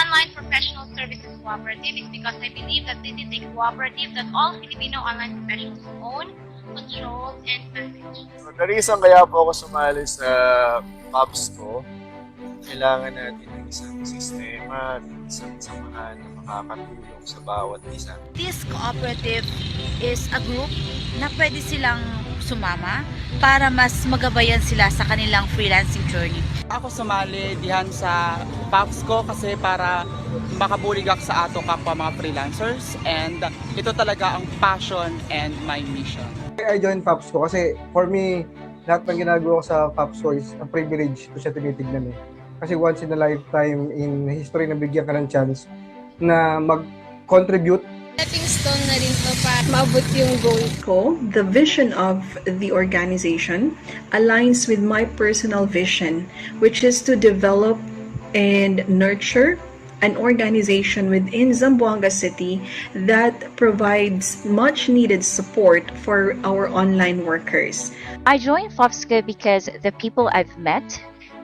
Online Professional Services Cooperative is because I believe that this is a cooperative that all Filipino online professionals own, control, and manage. So, the reason kaya po ako sumali sa POPSCO, kailangan natin ng isang sistema, isang samahan na makakatulong sa bawat isa. This cooperative is a group na pwede silang sumama para mas magabayan sila sa kanilang freelancing journey. Ako sumali dihan sa POPSCO kasi para makabulig ako sa ato kapwa mga freelancers, and ito talaga ang passion and my mission. I joined POPSCO kasi for me, lahat ng ginagawa ko sa POPSCO is a privilege ko siya tinitignan eh. Kasi once in a lifetime in history na bigyan ka ng chance na mag-contribute. Stepping stone na rin to para maabot yung goal ko. The vision of the organization aligns with my personal vision, which is to develop and nurture an organization within Zamboanga City that provides much needed support for our online workers. I joined FOPSCO because the people I've met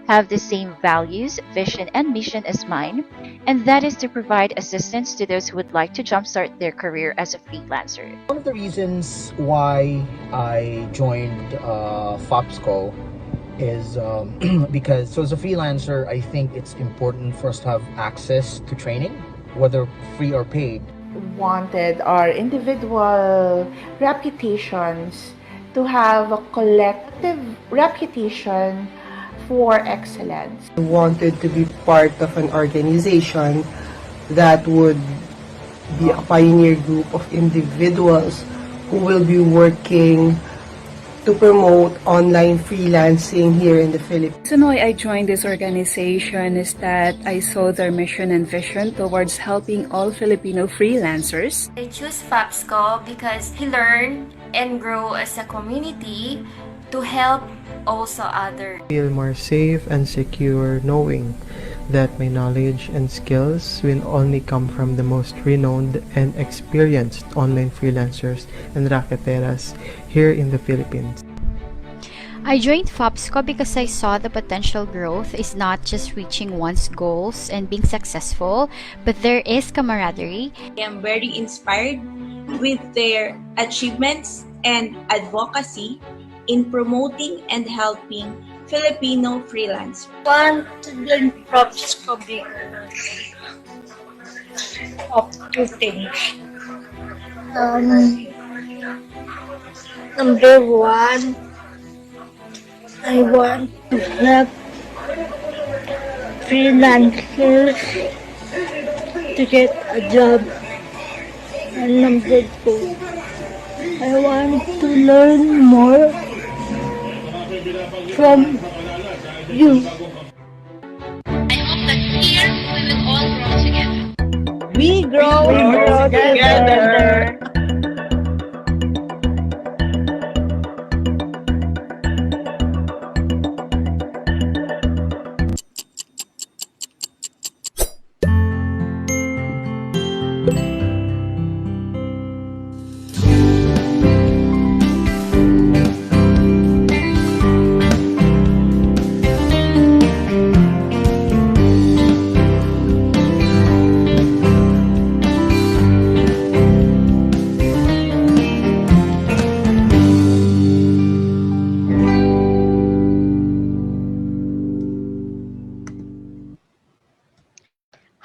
have the same values, vision, and mission as mine, and that is to provide assistance to those who would like to jumpstart their career as a freelancer. One of the reasons why I joined FOPSCO is because, so as a freelancer, I think it's important for us to have access to training, whether free or paid. Wanted our individual reputations to have a collective reputation for excellence. I wanted to be part of an organization that would be a pioneer group of individuals who will be working to promote online freelancing here in the Philippines. The reason why I joined this organization is that I saw their mission and vision towards helping all Filipino freelancers. I choose FOPSCO because we learn and grow as a community to help also others. Feel more safe and secure knowing that my knowledge and skills will only come from the most renowned and experienced online freelancers and racketeras here in the Philippines. I joined FOPSCO because I saw the potential growth is not just reaching one's goals and being successful, but there is camaraderie. I am very inspired with their achievements and advocacy in promoting and helping Filipino freelancers. Want to join FOPSCO because of two things. Number one, I want to help freelancers to get a job. And number two, I want to learn more from you. I hope that here we will all grow together. We grow together.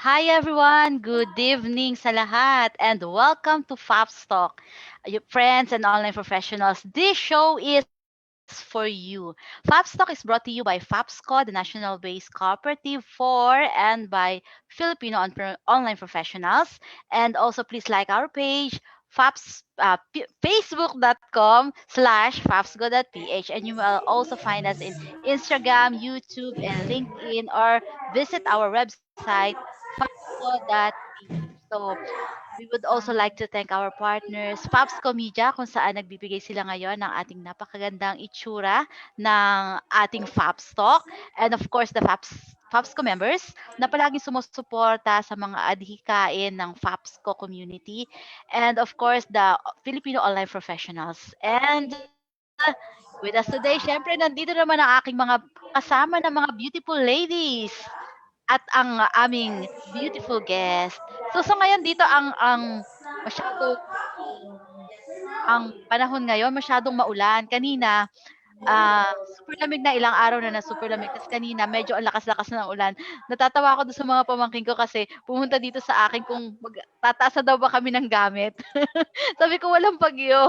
Hi everyone! Good evening sa lahat and welcome to FOPS Talk. Your friends and online professionals, this show is for you. FOPS Talk is brought to you by FOPSCO, the national-based cooperative for and by Filipino online professionals. And also please like our page, facebook.com/fopsgo.ph, and you will also find us in Instagram, YouTube, and LinkedIn, or visit our website fopsco.ph. So we would also like to thank our partners, FOPSCO Media, kung saan nagbibigay sila ngayon ng ating napakagandang itsura ng ating FOPS Talk, and of course the FOPSCO members na palaging sumusuporta sa mga adhikain ng FOPSCO community, and of course the Filipino online professionals. And with us today, syempre nandito naman ang aking mga kasama na mga beautiful ladies. at ang aming beautiful guest. So ngayon dito masyadong ang panahon ngayon masyadong maulan. Kanina super lamig na, ilang araw na super lamig. Tapos kanina medyo ang lakas-lakas na ng ulan. Natatawa ako do'n sa mga pamangkin ko kasi pumunta dito sa akin kung tataas na daw ba kami ng gamit. Sabi ko, "Walang bagyo."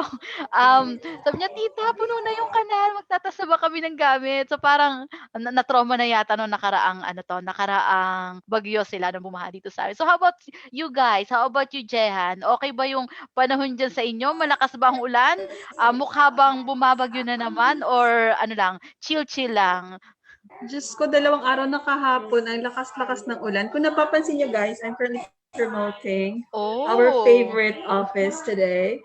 Sabi niya, "Tita, puno na yung kanal, magtataas na ba kami ng gamit?" So parang na-trauma na yata nung nakaraang bagyo sila nung bumaha dito sa'min. So how about you guys? How about you, Jehan? Okey ba yung panahon diyan sa inyo? Malakas ba ang ulan? Mukha bang bumabagyo na naman or ano lang, chill-chill lang? Diyos ko, 2 araw na kahapon, ang lakas-lakas ng ulan. Kung napapansin niyo guys, I'm currently promoting our Oh. favorite office today.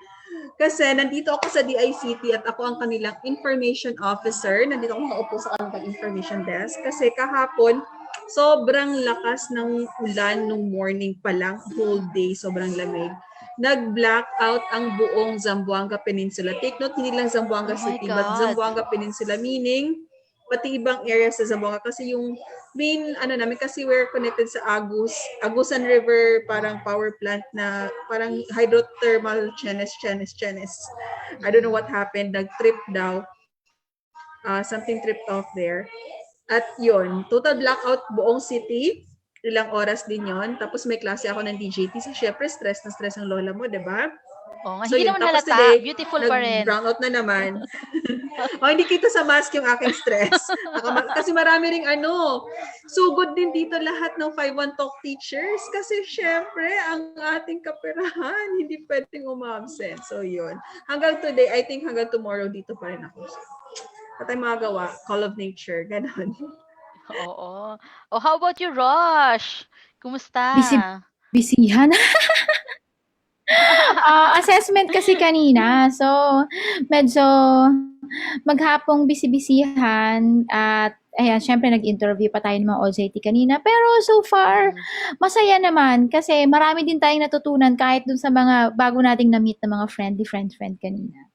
Kasi nandito ako sa DICT at ako ang kanilang information officer. Nandito ako nakaupo sa kanilang information desk. Kasi kahapon, sobrang lakas ng ulan nung morning pa lang, whole day, sobrang lamig. Nag-blackout ang buong Zamboanga Peninsula. Take note, hindi lang Zamboanga Oh my City, but God. Zamboanga Peninsula, meaning pati ibang areas sa Zamboanga. Kasi yung main, namin, kasi we're connected sa Agusan River, parang power plant na parang hydrothermal Chenes. I don't know what happened, nag-trip daw. Something tripped off there. At yun, total blackout buong city. Ilang oras din yon. Tapos may klase ako ng DJT. So, syempre, stress na stress ang lola mo, diba? Oo nga, So, hindi yun. naman Tapos halata. today, Beautiful pa rin. nag-brownout na naman. Hindi kita sa mask yung aking stress. Kasi marami ring sugod din dito lahat ng 5-1 Talk teachers. Kasi syempre, ang ating kaperahan, hindi pwedeng umabsent. So, yun. Hanggang today, I think hanggang tomorrow, dito pa rin ako. So, patay magawa, call of nature, ganon. Oo. Oh, how about you, Rosh? Kumusta? Bisihan. Assessment kasi kanina. So, medyo maghapong bisibisihan at ayan, syempre nag-interview pa tayo ng mga OJT kanina. Pero so far, masaya naman kasi marami din tayong natutunan kahit dun sa mga bago nating na-meet na mga friend kanina.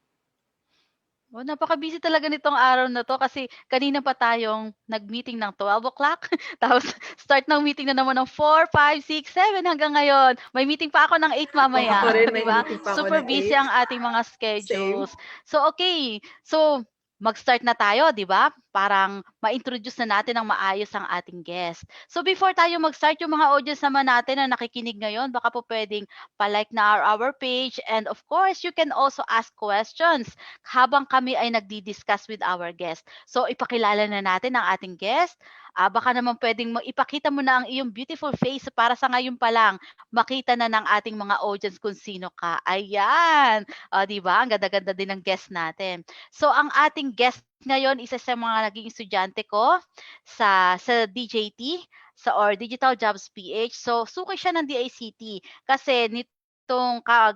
Oh, napaka-busy talaga nitong araw na 'to kasi kanina pa tayong nag-meeting ng 12:00 tapos start ng meeting na naman ng 4, 5, 6, 7 hanggang ngayon. May meeting pa ako ng 8 mamaya, Ako rin, 'di may ba? meeting pa ako Super ng busy 8. ang ating mga schedules. So, okay. So, mag-start na tayo, 'di ba? Parang ma-introduce na natin ng maayos ang ating guest. So, before tayo mag-start, yung mga audience naman natin na nakikinig ngayon, baka po pwedeng pa-like na our page and of course, you can also ask questions habang kami ay nagdi-discuss with our guest. So, ipakilala na natin ang ating guest. Baka naman pwedeng ipakita mo na ang iyong beautiful face para sa ngayon pa lang makita na ng ating mga audience kung sino ka. Ayan. 'Di ba? Ang ganda-ganda din ng guest natin. So, ang ating guest ngayon, isa sa mga naging estudyante ko sa DJT, or Digital Jobs PH. So, suki siya ng DICT kasi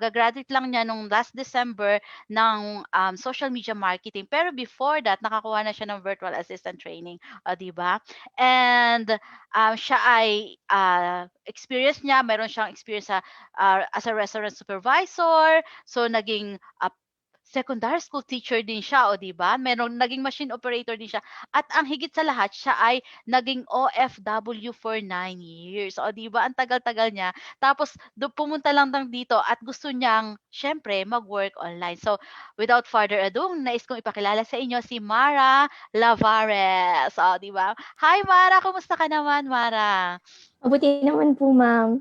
gagraduate lang niya nung last December ng social media marketing. Pero before that, nakakuha na siya ng virtual assistant training. 'Di ba? And siya ay experience niya, meron siyang experience as a restaurant supervisor. So naging secondary school teacher din siya, 'di ba? Naging machine operator din siya. At ang higit sa lahat, siya ay naging OFW for 9 years. 'Di ba? Ang tagal-tagal niya. Tapos pumunta lang dito at gusto niyang syempre mag-work online. So, without further ado, nais kong ipakilala sa inyo si Mara Lavares. 'Di ba? Hi Mara, kumusta ka naman, Mara? Mabuti naman po, ma'am.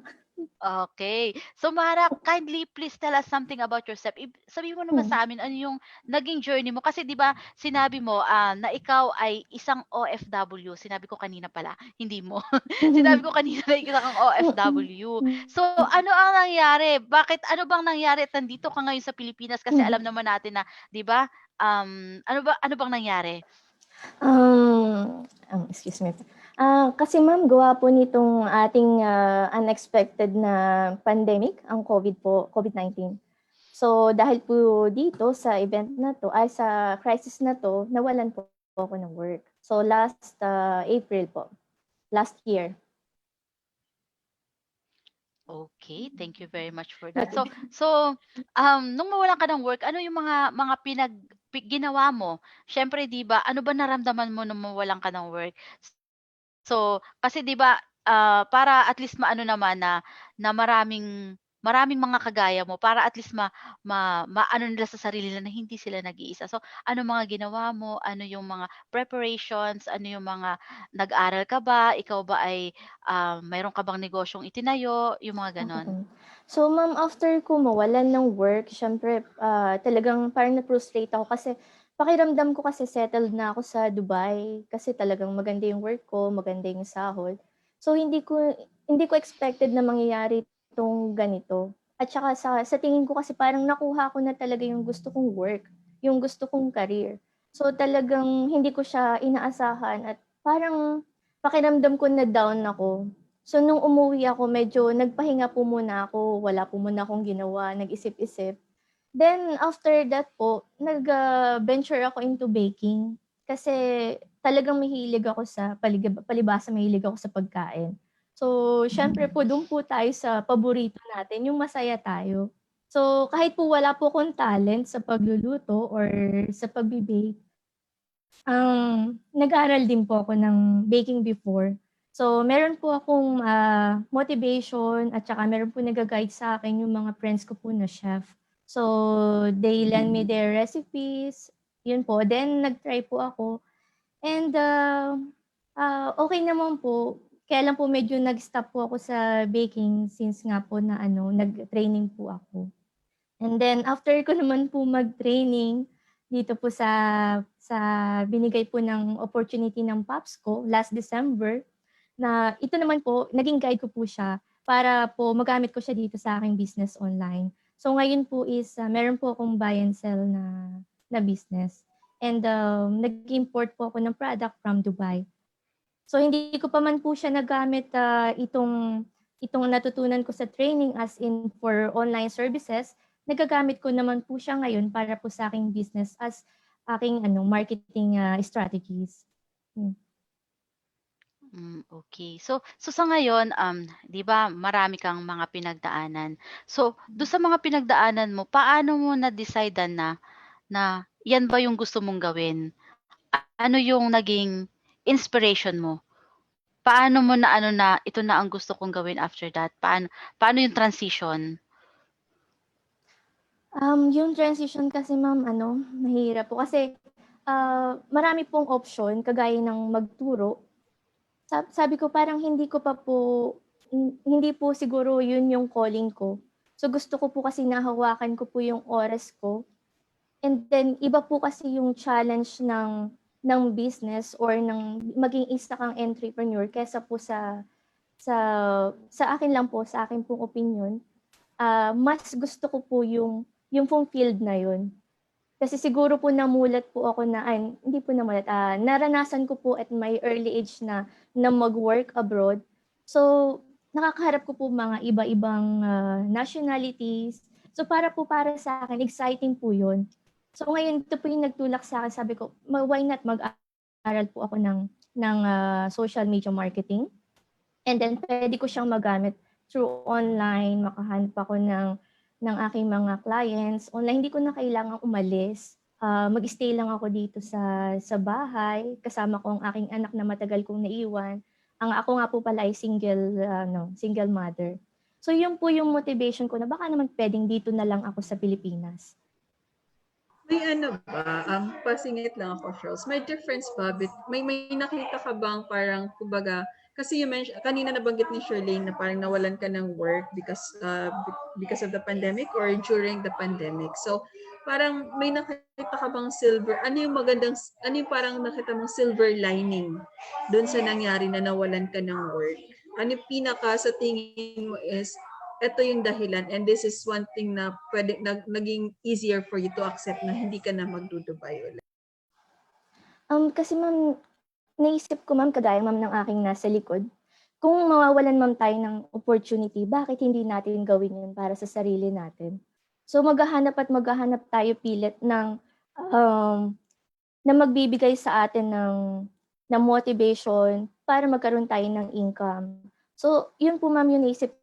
Okay. So Mara, kindly please tell us something about yourself. Sabihin mo naman sa amin ano yung naging journey mo kasi 'di ba sinabi mo na ikaw ay isang OFW. Sinabi ko kanina pala, hindi mo. Sinabi ko kanina na ikaw ang OFW. So ano ang nangyari? Ano bang nangyari at nandito ka ngayon sa Pilipinas kasi alam naman natin na 'di ba ano bang nangyari? Excuse me. Kasi ma'am, gawa po nitong ating unexpected na pandemic, ang COVID-19. So dahil po dito sa event na to, sa crisis na to, nawalan po ako ng work. So last April po, last year. Okay, thank you very much for that. So nung mawalan ka ng work, ano yung mga ginawa mo? Siyempre 'di ba, ano ba naramdaman mo nung mawalan ka ng work? So, kasi 'di ba, para at least maano naman na maraming mga kagaya mo para at least maano nila sa sarili nila na hindi sila nag-iisa. So, ano mga ginawa mo? Ano yung mga preparations? Ano yung mga nag-aral ka ba? Ikaw ba ay mayroon ka bang negosyong itinayo? Yung mga gano'n. So, ma'am, after ko mawalan ng work, syempre, talagang parang na-frustrate ako kasi pakiramdam ko kasi settled na ako sa Dubai kasi talagang maganda yung work ko, maganda yung sahod. So, hindi ko expected na mangyayari itong ganito. At saka sa tingin ko kasi parang nakuha ko na talaga yung gusto kong work, yung gusto kong career. So, talagang hindi ko siya inaasahan at parang pakiramdam ko na down ako. So, nung umuwi ako, medyo nagpahinga po muna ako. Wala po muna akong ginawa, nag-isip-isip. Then, after that po, nag-venture ako into baking. Kasi talagang mahilig ako palibasa mahilig ako sa pagkain. So, syempre po, doon po tayo sa paborito natin, yung masaya tayo. So, kahit po wala po akong talent sa pagluluto or sa pagbe-bake, nag-aral din po ako ng baking before. So, meron po akong motivation at saka meron po nag-guide sa akin yung mga friends ko po na chef. So, they lend me their recipes. Yun po. Then, nag-try po ako. And okay naman po. Kaya lang po medyo nag-stop po ako sa baking since nga po na nag-training po ako. And then, after ko naman po mag-training dito po sa binigay po ng opportunity ng Pops ko last December, na ito naman po, naging guide ko po siya para po magamit ko siya dito sa aking business online. So ngayon po is meron po akong buy and sell na business. And nag-import po ako ng product from Dubai. So hindi ko pa man po siya nagamit itong natutunan ko sa training as in for online services, nagagamit ko naman po siya ngayon para po sa aking business as aking marketing strategies. Okay. So sa ngayon, 'di ba marami kang mga pinagdaanan. So, do sa mga pinagdaanan mo, paano mo na-decide na 'yan ba yung gusto mong gawin? Ano yung naging inspiration mo? Paano mo na na ito na ang gusto kong gawin after that? Paano yung transition? Yung transition kasi ma'am mahirap po kasi marami pong option kagaya ng magturo. Sabi ko parang hindi po siguro yun yung calling ko. So gusto ko po kasi nahawakan ko po yung oras ko. And then iba po kasi yung challenge ng business or ng maging isa kang entrepreneur kaysa po sa akin lang po, sa akin pong opinion. Mas gusto ko po yung pong field na yun. Kasi siguro po namulat po ako hindi po namulat, naranasan ko po at my early age na mag-work abroad. So, nakakaharap ko po mga iba-ibang nationalities. So, para sa akin, exciting po yun. So, ngayon, ito po yung nagtulak sa akin. Sabi ko, why not mag-aral po ako ng social media marketing? And then, pwede ko siyang magamit through online, makahanap ako ng aking mga clients. Online, hindi ko na kailangang umalis. Mag-stay lang ako dito sa bahay. Kasama ko ang aking anak na matagal kong naiwan. Ako nga po pala ay single mother. So yun po yung motivation ko na baka naman pwedeng dito na lang ako sa Pilipinas. May pasingit lang ako, Charles. May difference ba? May nakita ka bang parang, kumbaga, kasi you mentioned, kanina nabanggit ni Charlene na parang nawalan ka ng work because of the pandemic or during the pandemic. So, parang may nakita ka bang ano yung parang nakita mong silver lining doon sa nangyari na nawalan ka ng work? Ano yung pinaka sa tingin mo is, ito yung dahilan and this is one thing na naging easier for you to accept na hindi ka na magdudubay ulit? Kasi ma'am, naisip ko ma'am, kagaya ma'am ng aking nasa likod, kung mawawalan ma'am tayo ng opportunity, bakit hindi natin gawin yun para sa sarili natin? So maghahanap tayo pilit na magbibigay sa atin ng motivation para magkaroon tayo ng income. So yun po ma'am yung naisip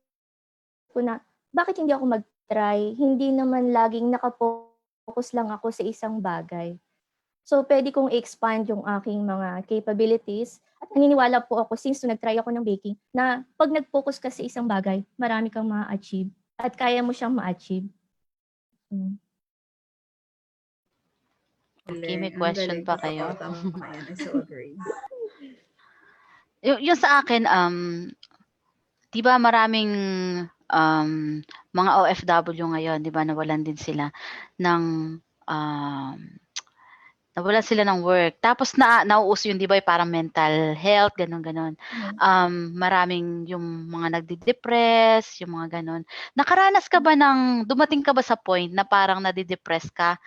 ko na, bakit hindi ako mag-try? Hindi naman laging nakapokus lang ako sa isang bagay. So, pwede kong i-expand yung aking mga capabilities. At naniniwala po ako, since nag-try ako ng baking, na pag nag-focus ka sa isang bagay, marami kang ma-achieve. At kaya mo siyang ma-achieve. Okay, may Galing, ang question galing. pa Totoo, kayo? tama yan. I so agree. Yung sa akin, di ba maraming mga OFW ngayon, di ba, nawalan din sila ng um, nawalan sila ng work. Tapos nauuso yun, di ba, yung parang mental health, ganun-ganun. Maraming yung mga nagdi-depress, yung mga ganun. Nakaranas ka ba dumating ka ba sa point na parang nadidepress ka?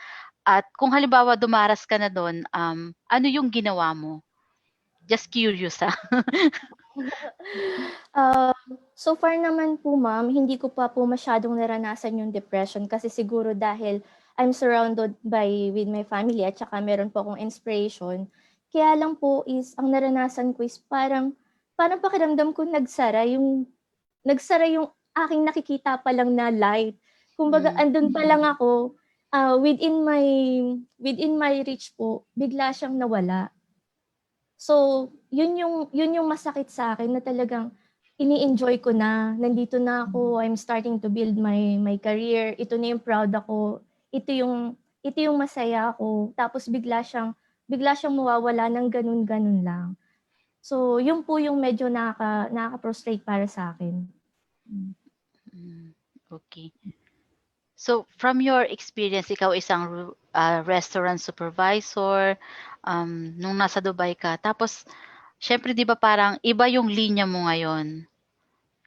At kung halimbawa dumaras ka na doon, ano yung ginawa mo? Just curious, ha? So far naman po, ma'am, hindi ko pa po masyadong naranasan yung depression kasi siguro dahil I'm surrounded with my family at saka meron po akong inspiration. Kaya lang po is, ang naranasan ko is parang pakiramdam ko nagsara yung aking nakikita pa lang na light. Kumbaga, andun pa lang ako, within my reach po, bigla siyang nawala. So, yun yung masakit sa akin na talagang ini-enjoy ko na. Nandito na ako, I'm starting to build my career. Ito na yung proud ako. Ito yung masaya ako. Tapos bigla siyang mawawala ng ganun-ganun lang. So, yun po yung medyo nakaka-frustrate para sa akin. Okay. So, from your experience, ikaw isang restaurant supervisor, nung nasa Dubai ka. Tapos, syempre, di ba parang iba yung linya mo ngayon?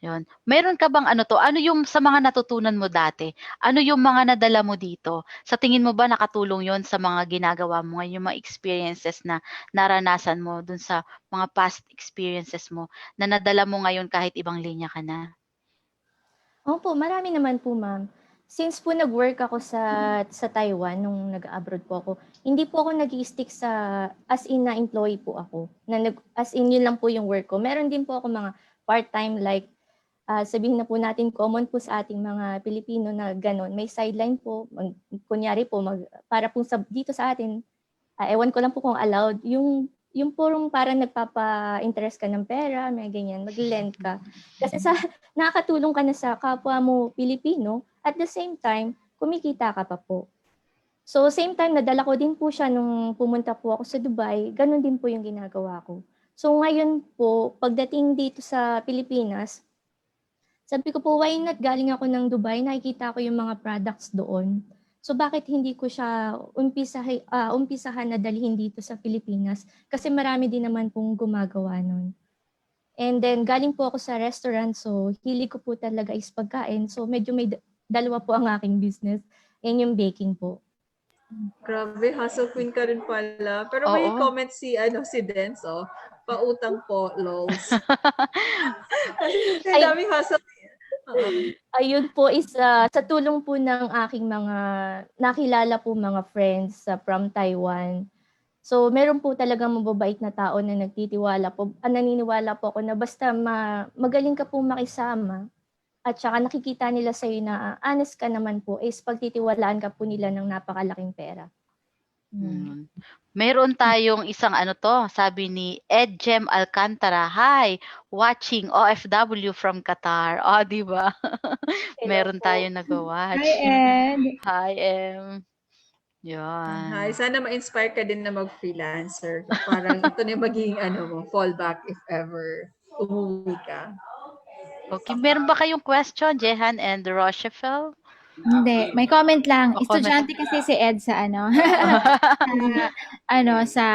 Yun. Meron ka bang ano yung sa mga natutunan mo dati? Ano yung mga nadala mo dito? Sa tingin mo ba nakatulong yon sa mga ginagawa mo ngayon, yung mga experiences na naranasan mo dun sa mga past experiences mo na nadala mo ngayon kahit ibang linya ka na? Opo, marami naman po, ma'am. Since po nag-work ako sa Taiwan nung nag-abroad po ako, hindi po ako nag-i-stick sa as in na employee po ako. As in yun lang po yung work ko. Meron din po ako mga part-time like sabihin na po natin common po sa ating mga Pilipino na gano'n. May sideline po, kunyari po para po dito sa atin, ewan ko lang po kung allowed, yung purong parang nagpapa-interest ka ng pera, may ganyan, mag-lend ka. Kasi nakakatulong ka na sa kapwa mo Pilipino, at the same time, kumikita ka pa po. So same time, nadala ko din po siya nung pumunta po ako sa Dubai, ganun din po yung ginagawa ko. So ngayon po, pagdating dito sa Pilipinas, sabi ko po, why not galing ako ng Dubai, nakikita ko yung mga products doon. So bakit hindi ko siya umpisahan na dalhin dito sa Pilipinas? Kasi marami din naman pong gumagawa nun. And then galing po ako sa restaurant, so hilig ko po talaga is pagkain. So medyo may dalawa po ang aking business. Yan yung baking po. Grabe, hustle queen ka rin pala. Pero may Oo. comment si Dens, pautang po, lols. Kasi daming hustle. Ayun po is sa tulong po ng aking mga nakilala po mga friends from Taiwan. So meron po talagang mababait na tao na nagtitiwala po. Naniniwala po ako na basta magaling ka po makisama at saka nakikita nila sa'yo na honest ka naman po is pagtitiwalaan ka po nila ng napakalaking pera. Meron tayong isang sabi ni Edgem Alcantara, hi, watching OFW from Qatar. Di ba? Meron tayong nag-watch. Hi, Ed. Hi, Em. Yan. Hi, sana ma-inspire ka din na mag-freelancer. Parang ito na yung magiging fallback if ever umuwi ka. Okay, meron ba kayong question, Jehan and Rochefel? Hindi, may comment lang. Estudyante kasi si Ed sa sa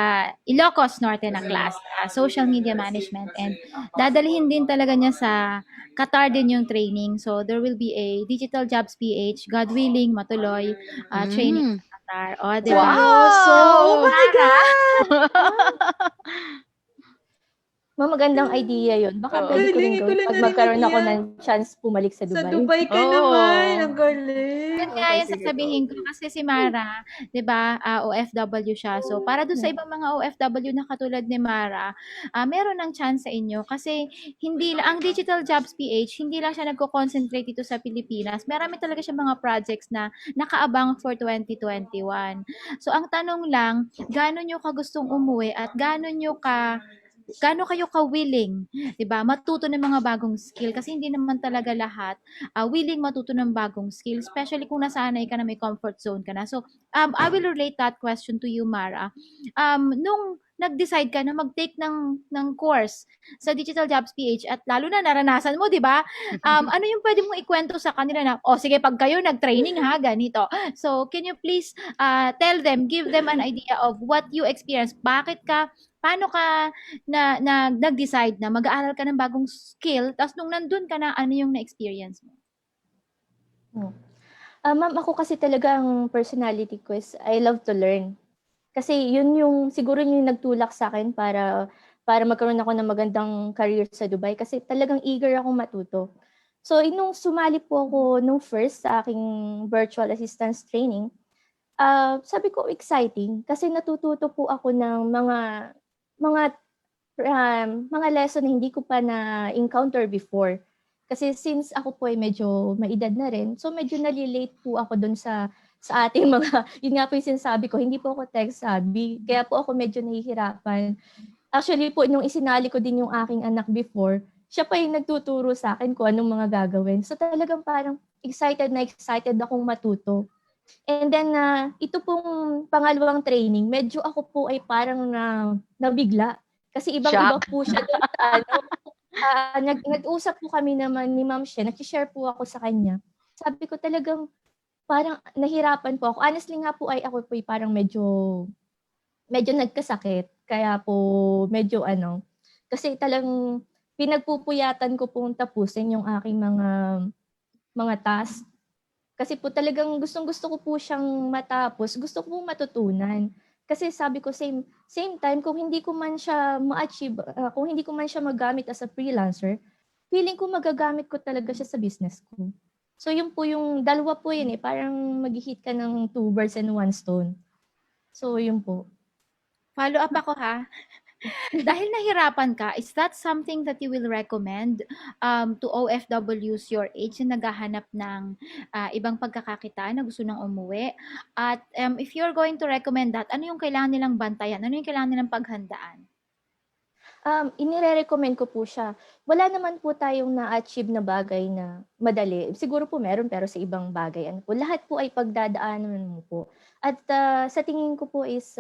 Ilocos Norte na class, social media management, and dadalhin din talaga niya sa Qatar din yung training. So there will be a Digital Jobs PH, God willing, matuloy training sa Qatar. Diba? Wow! So, oh my God! Magandang idea yun. Baka Oo. pwede ko rin Galing, ko gawin lang pag na rin magkaroon ako idea. ng chance bumalik sa Sa Dubai. Dubai ka naman. Ang galing. Yun nga Okay, yung sige, sasabihin ko go. kasi si Mara, 'di ba, OFW siya. So para dun sa ibang mga OFW na katulad ni Mara, meron ng chance sa inyo kasi hindi ang Digital Jobs PH hindi lang siya nagko-concentrate dito sa Pilipinas. Marami talaga siya mga projects na nakaabang for 2021. So ang tanong lang, gaano nyo ka gustong umuwi at gaano kayo ka-willing, 'di ba, matuto ng mga bagong skill kasi hindi naman talaga lahat willing matuto ng bagong skill, especially kung nasanay ka na may comfort zone ka na. So, I will relate that question to you, Mara. Nung nag-decide ka na mag-take ng course sa Digital Jobs PH at lalo na naranasan mo, di ba? Ano yung pwede mong ikwento sa kanila na, sige, pag kayo nag-training ha, ganito. So, can you please tell them, give them an idea of what you experienced? Paano ka nag-decide na mag-aaral ka ng bagong skill, tapos nung nandun ka na, ano yung na-experience mo? Ma'am, ako kasi talaga ang personality ko is I love to learn. Kasi yun yung siguro yung nagtulak sa akin para magkaroon ako ng magandang career sa Dubai kasi talagang eager akong matuto. So, nung sumali po ako nung first sa aking virtual assistance training, sabi ko exciting kasi natututo po ako ng mga mga lesson na hindi ko pa na-encounter before. Kasi since ako po ay medyo maedad na rin, so medyo nalilate po ako dun sa ating mga, yun nga po yung sinasabi ko, hindi po ako tech savvy. Kaya po ako medyo nahihirapan. Actually po, nung isinali ko din yung aking anak before, siya pa yung nagtuturo sa akin kung anong mga gagawin. So talagang parang excited akong matuto. And then, ito pong pangalawang training, medyo ako po ay parang nabigla. Kasi ibang-iba po siya doon sa nag-usap po kami naman ni Ma'am She, nag-share po ako sa kanya. Sabi ko talagang parang nahirapan po ako. Honestly nga po ay ako po ay parang medyo nagkasakit. Kaya po medyo kasi talagang pinagpupuyatan ko pong tapusin yung aking mga task. Kasi po talagang gustong-gusto ko po siyang matapos, gusto ko pong matutunan. Kasi sabi ko same time kung hindi ko man siya ma-achieve, kung hindi ko man siya magamit as a freelancer, feeling ko magagamit ko talaga siya sa business ko. So yun po yung dalawa po yun parang mag-hit ka ng 2 birds and 1 stone. So yun po. Follow up ako ha. Dahil nahirapan ka, is that something that you will recommend to OFWs your age na naghahanap ng ibang pagkakakitaan na gusto nang umuwi? At if you're going to recommend that, ano yung kailangan nilang bantayan? Ano yung kailangan nilang paghandaan? Inire-recommend ko po siya. Wala naman po tayong na-achieve na bagay na madali. Siguro po meron pero sa ibang bagay. Lahat po ay pagdadaanan mo po. At sa tingin ko po is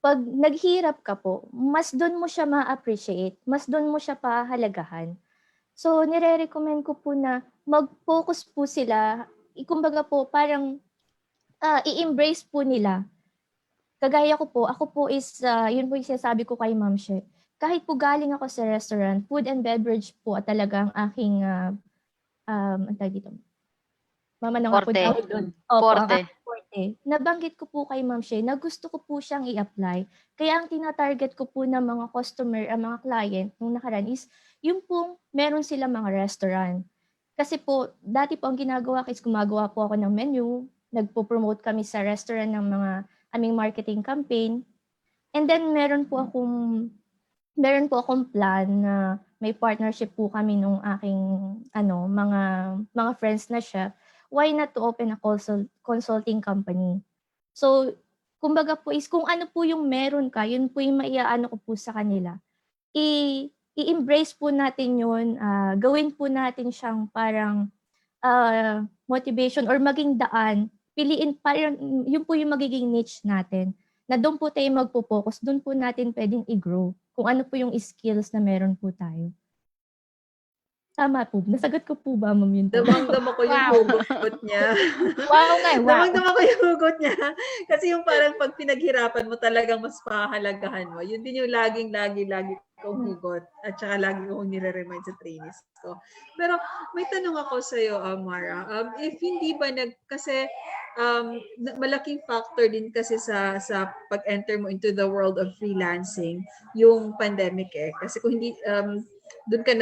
pag naghirap ka po, mas doon mo siya ma-appreciate, mas doon mo siya pahalagahan. So, nire-recommend ko po na mag-focus po sila, kumbaga po parang i-embrace po nila. Kagaya ko po, ako po is, yun po yung sinasabi ko kay Ma'am She. Kahit po galing ako sa restaurant, food and beverage po talaga ang aking, ang tawag dito? Mama na nga po tawag doon. Opo, ang aking forte. Nabanggit ko po kay Ma'am She na gusto ko po siyang i-apply. Kaya ang tina-target ko po ng mga customer, mga client nung nakaraan is yung pong meron sila mga restaurant. Kasi po, dati po ang ginagawa is gumagawa po ako ng menu, nagpo-promote kami sa restaurant ng mga aming marketing campaign. And then meron po akong plan na may partnership po kami nung aking mga friends na siya. Why not to open a consulting company? So, kumbaga po is kung ano po yung meron ka, yun po yung maiaano ko po sa kanila. I-embrace po natin yun, gawin po natin siyang parang motivation or maging daan. Piliin parang yun po yung magiging niche natin. Na doon po tayo magpo-focus, doon po natin pwedeng i-grow kung ano po yung skills na meron po tayo. Tama po. Nasagot ko po ba, ma'am, yun po? Damang-dama ko yung Wow. hugot niya. Wow nga, wow. Damang-dama ko yung hugot niya. Kasi yung parang pag pinaghirapan mo talagang mas pahalagahan mo. Yun din yung lagi kong hugot. At saka lagi kong nire-remind sa trainees ko. Pero may tanong ako sa'yo, Mara. If hindi ba kasi malaking factor din kasi sa pag-enter mo into the world of freelancing yung pandemic kasi kung hindi doon ka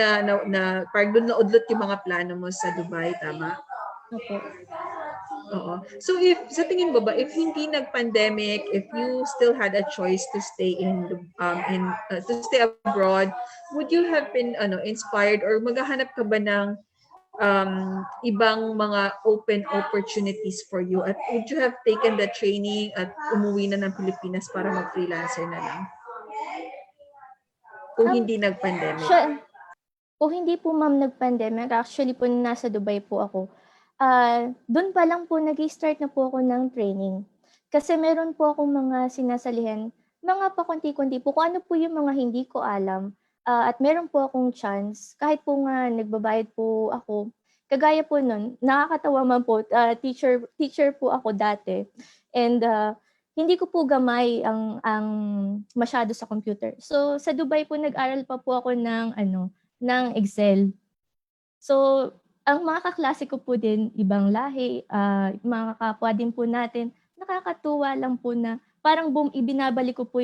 parang doon naudlot yung mga plano mo sa Dubai, tama? Opo. Oo. So sa tingin mo ba, if hindi nag-pandemic, if you still had a choice to stay to stay abroad, would you have been inspired or maghahanap ka ba ng ibang mga open opportunities for you? At would you have taken the training at umuwi na ng Pilipinas para mag-freelancer na lang? Kung hindi nag-pandemic. Kung hindi po, ma'am, nag-pandemic, actually po nasa Dubai po ako, doon pa lang po nag-start na po ako ng training. Kasi meron po akong mga sinasalihan, mga pakunti-kunti po, kung ano po yung mga hindi ko alam. At meron po akong chance, kahit po nga nagbabayad po ako, kagaya po nun, nakakatawa man po, teacher po ako dati. And hindi ko po gamay ang masyado sa computer. So sa Dubai po nag-aral pa po ako ng Excel. So ang mga kaklase ko po din, ibang lahi, mga kapwa din po natin, nakakatuwa lang po na parang ibinabalik ko po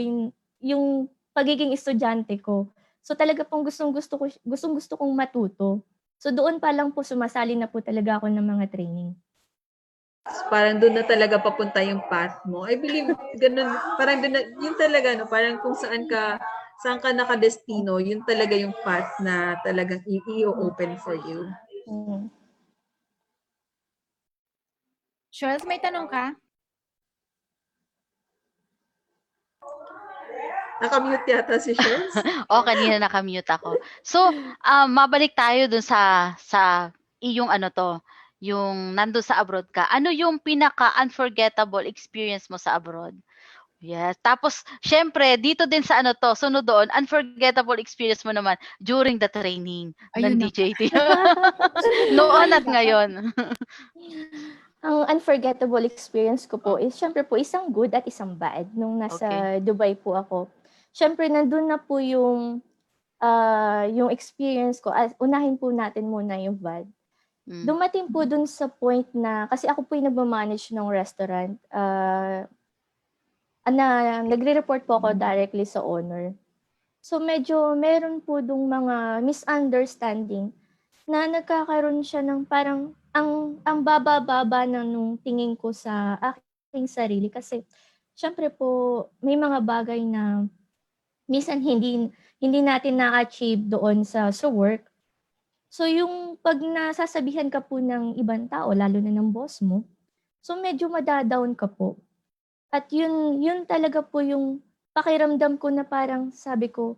yung pagiging estudyante ko. So talaga pong gustong-gusto kong matuto. So doon pa lang po sumasali na po talaga ako ng mga training. Parang doon na talaga papunta yung path mo. I believe ganun, parang doon na, yun talaga parang kung saan ka nakadestino, yun talaga yung path na talagang i-open for you. Charles, may tanong ka? Nakamute yata si Charles. Kanina nakamute ako. So, mabalik tayo dun sa iyong yung nandun sa abroad ka. Ano yung pinaka-unforgettable experience mo sa abroad? Yes. Tapos, syempre, dito din sa sunod doon, unforgettable experience mo naman during the training ng DJT. Noon at ngayon. Ang unforgettable experience ko po is, syempre po, isang good at isang bad nung nasa Dubai po ako. Syempre, nandun na po yung experience ko. Unahin po natin muna yung bad. Dumating po dun sa point na, kasi ako po yung nagmamanage ng restaurant, nagre-report po ako directly sa owner. So medyo meron po dong mga misunderstanding na nagkakaroon siya ng parang ang baba-baba na nung tingin ko sa aking sarili. Kasi syempre po may mga bagay na minsan hindi natin na-achieve doon sa work. So yung pag nasasabihan ka po ng ibang tao, lalo na ng boss mo, so medyo madadown ka po. At yun talaga po yung pakiramdam ko na parang sabi ko,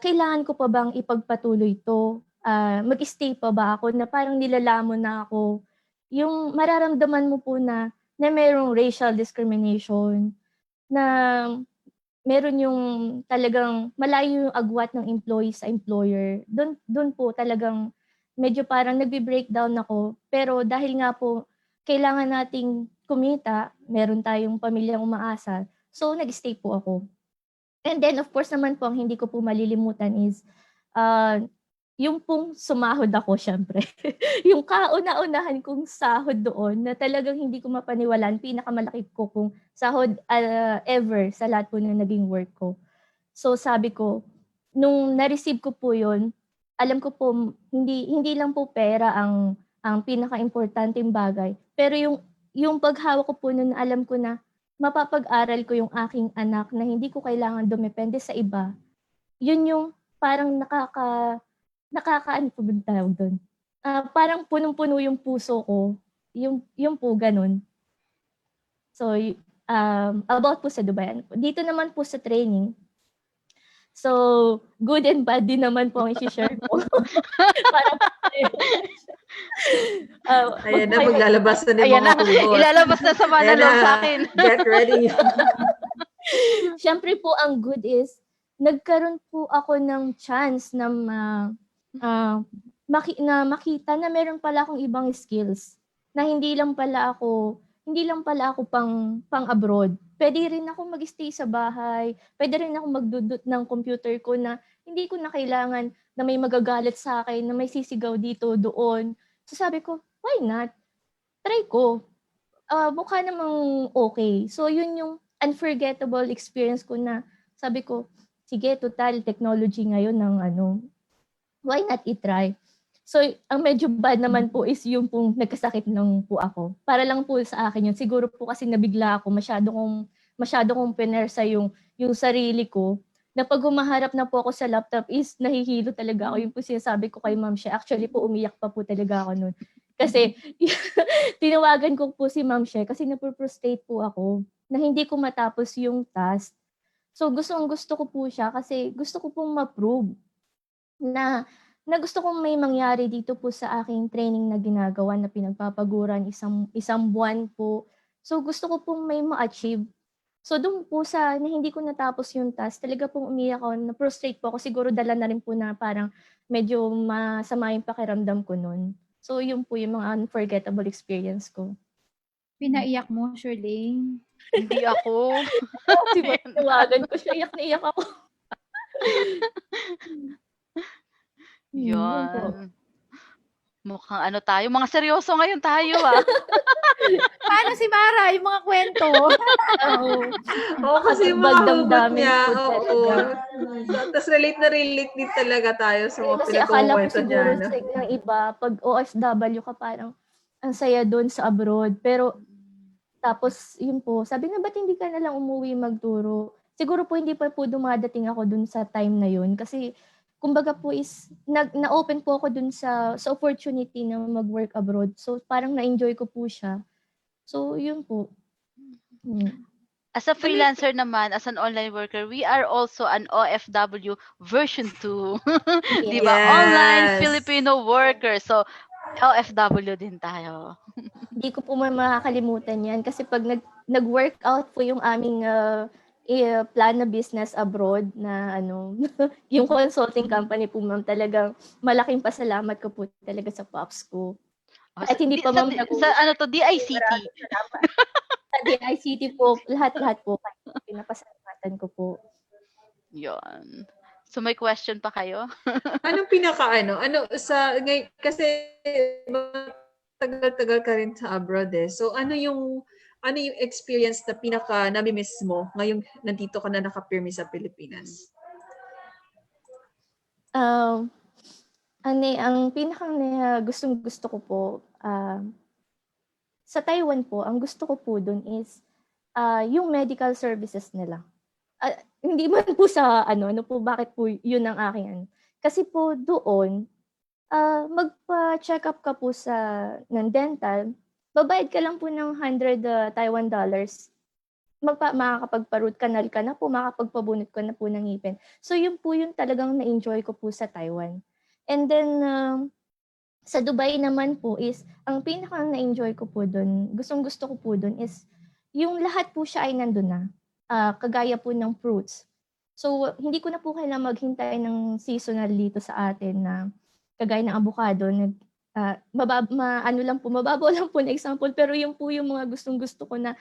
kailangan ko pa bang ipagpatuloy ito? Mag-stay pa ba ako na parang nilalamon na ako? Yung mararamdaman mo po na merong racial discrimination, na meron yung talagang malayo yung agwat ng employee sa employer. Doon po talagang medyo parang nagbe-breakdown ako. Pero dahil nga po kailangan nating kumita, meron tayong pamilyang umaasa, so nag-stay po ako. And then of course naman po, ang hindi ko po malilimutan is yung pong sumahod ako syempre. Yung kauna-unahan kong sahod doon na talagang hindi ko mapaniwalaan, pinakamalaki ko kung sahod ever sa lahat po na naging work ko. So sabi ko, nung na-receive ko po yun, alam ko po hindi lang po pera ang pinaka-importanteng bagay, pero yung paghawak ko po nun, alam ko na mapapag-aral ko yung aking anak na hindi ko kailangan dumepende sa iba. Yun yung parang ano po ba tawag doon? Parang punong-puno yung puso ko. Yung po ganun. So, about po sa Dubai. Dito naman po sa training. So, good and bad din naman po ang i-share ko. Parang, ayan na, maglalabas na yung mga hugot. Ilalabas na sa manalong sa akin. Get ready. Siyempre po, ang good is, nagkaroon po ako ng chance na makita na meron pala akong ibang skills na hindi lang pala ako pang abroad. Pwede rin ako mag-stay sa bahay, pwede rin ako magdudot ng computer ko na hindi ko na kailangan na may magagalit sa akin, na may sisigaw dito, doon. So sabi ko, why not? Try ko. Mukha namang okay. So yun yung unforgettable experience ko na sabi ko, sige, total technology ngayon ng why not i-try? So, ang medyo bad naman po is yung pong nagkasakit ng po ako. Para lang po sa akin yun. Siguro po kasi nabigla ako, masyado kong pinersa yung sarili ko. Na pag humaharap na po ako sa laptop is nahihilo talaga ako. Yung po sinasabi ko kay Ma'am She. Actually po, umiyak pa po talaga ako noon. Kasi, tinawagan ko po si Ma'am She kasi napro-frustrate po ako na hindi ko matapos yung task. So, gusto ko po siya kasi gusto ko pong ma-prove na gusto kong may mangyari dito po sa aking training na ginagawa na pinagpapaguran isang buwan po. So gusto ko pong may ma-achieve. So doon po sa na hindi ko natapos yung task, talaga pong umiyak ako, na-frustrate po ako. Siguro dala na rin po na parang medyo masama yung pakiramdam ko noon. So yun po yung mga unforgettable experience ko. Pinaiyak mo, Shirley? Hindi ako. Tinawagan ko siya, iyak na iyak ako. Yun. Mukhang tayo. Mga seryoso ngayon tayo Paano si Mara? Yung mga kwento. Oo, kasi yung mga hugot niya. Oo. Tapos relate din talaga tayo sa mga Kasi akala ko pinag-uwento niya. siguro sa ng iba, pag OFW ka parang ang saya doon sa abroad. Pero tapos yun po, sabi na ba't hindi ka na lang umuwi magturo? Siguro po hindi pa po dumadating ako doon sa time na yun. Kasi kumbaga po is na-open po ako dun sa opportunity na mag-work abroad. So parang na-enjoy ko po siya. So yun po. As a freelancer naman, as an online worker, we are also an OFW version 2. Di ba? Yes. Online Filipino worker. So, OFW din tayo. Hindi ko po makakalimutan yan kasi pag nag-workout po yung aming plan na business abroad na yung consulting company po, ma'am, talagang malaking pasalamat ko po talaga sa Pops ko. At hindi pa, ma'am, sa DICT. Sa DICT po, lahat po, pinapasalamatan ko po. Yun. So may question pa kayo? Anong kasi tagal-tagal ka rin sa abroad eh. So ano yung experience na pinaka nami-miss mo ngayong nandito ka na nakapirmi sa Pilipinas? Ang pinaka gustong-gusto ko po, sa Taiwan po, ang gusto ko po dun is yung medical services nila. Hindi man po sa bakit po yun ang aking Kasi po doon, magpa-check up ka po ng dental, babayad ka lang po ng 100 Taiwan dollars. Makakapagpa-root canal ka na po, makakapagpabunot ka na po ng ngipin. So yun po yung talagang na-enjoy ko po sa Taiwan. And then, sa Dubai naman po is, ang pinakang na-enjoy ko po doon, gustong-gusto ko po doon is, yung lahat po siya ay nandun na. Kagaya po ng fruits. So, hindi ko na po kailangan maghintay ng seasonal dito sa atin na kagaya ng avocado, mababaw lang po na example, pero yung po yung mga gustong-gusto ko na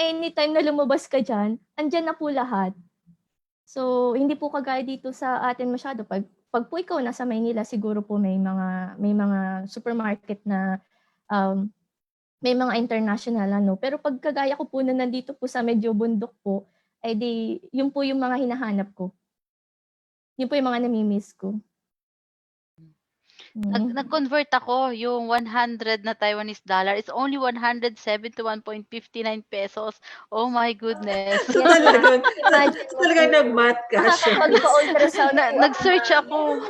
anytime na lumabas ka dyan, andyan na po lahat. So, hindi po kagaya dito sa atin masyado. Pag po ikaw nasa Maynila, siguro po may mga supermarket na may mga international pero pag kagaya ko po na nandito po sa medyo bundok po, ay yun po yung mga hinahanap ko. Yun po yung mga nami-miss ko. Nag-convert ako, yung 100 na Taiwanese dollar is only 171.59 pesos. Oh my goodness. So talagang nag-math ka siya. Pagpa-ultrasound Nag-search ako.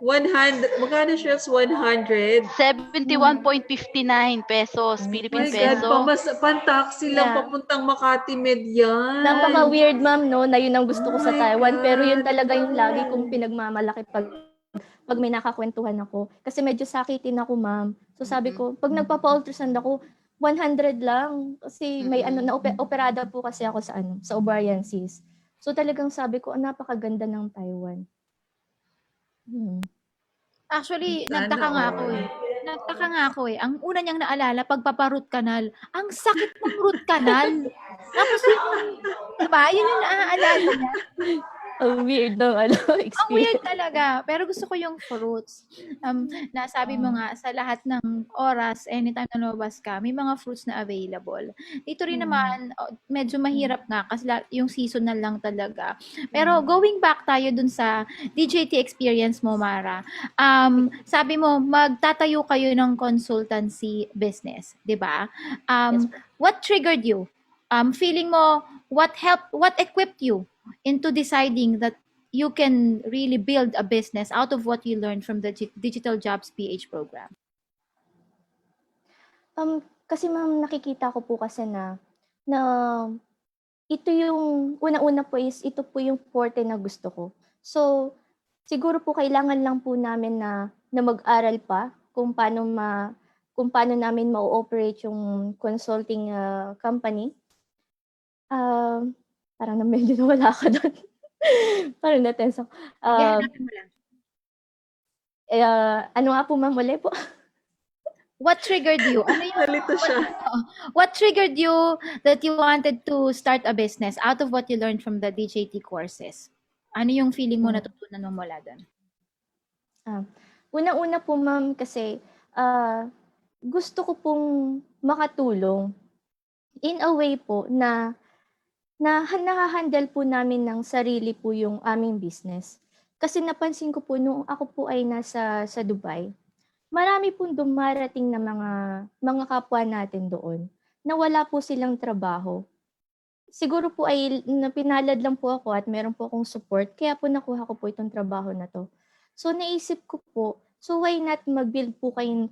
100, magkano siya? 100? 71.59 pesos, Philippine peso. Mas pan-taxi lang papuntang Makati Med yan. Napaka-weird, ma'am, no, na yun ang gusto ko sa Taiwan. Pero yun talaga yung lagi kong pinagmamalaki pag may nakakwentuhan ako. Kasi medyo sakitin ako, ma'am. So sabi ko, pag nagpapa-ultrasound ako, 100 lang. Kasi may operada po kasi ako sa ovarian cyst. So talagang sabi ko, napakaganda ng Taiwan. Actually, Sana nagtaka nga ako all. eh. Nagtaka nga ako eh. Ang una niyang naalala, pagpapa-root canal. Ang sakit ng root canal. Tapos yung, diba? Yun yung naaalala niya. Ang weird ng Ang weird experience. talaga. Pero gusto ko yung fruits. Nasabi mo nga, sa lahat ng oras, anytime na lumabas ka, may mga fruits na available. Dito rin naman, medyo mahirap nga kasi yung seasonal lang talaga. Pero going back tayo dun sa DJT experience mo, Mara. Sabi mo, magtatayo kayo ng consultancy business, di ba? What triggered you? Feeling mo, what equipped you into deciding that you can really build a business out of what you learned from the Digital Jobs PH program? Kasi ma'am, nakikita ko po kasi na ito yung, una-una po is, ito po yung forte na gusto ko. So, siguro po kailangan lang po namin na mag-aral pa kung paano namin ma-operate yung consulting company. Parang medyo nawala ako doon. Parang natense ako. Hanapin mo lang. Ano nga po ma'am, muli po? What triggered you? Ano yung, Nalito siya. what triggered you that you wanted to start a business out of what you learned from the DJT courses? Ano yung feeling mo natutunan mo mula doon? Una-una po ma'am kasi gusto ko pong makatulong in a way po na nakahandle po namin ng sarili po yung aming business. Kasi napansin ko po nung ako po ay nasa Dubai, marami pong dumarating na mga kapwa natin doon na wala po silang trabaho. Siguro po ay pinalad lang po ako at meron po akong support, kaya po nakuha ko po itong trabaho na to. So naisip ko po, so why not mag-build po kami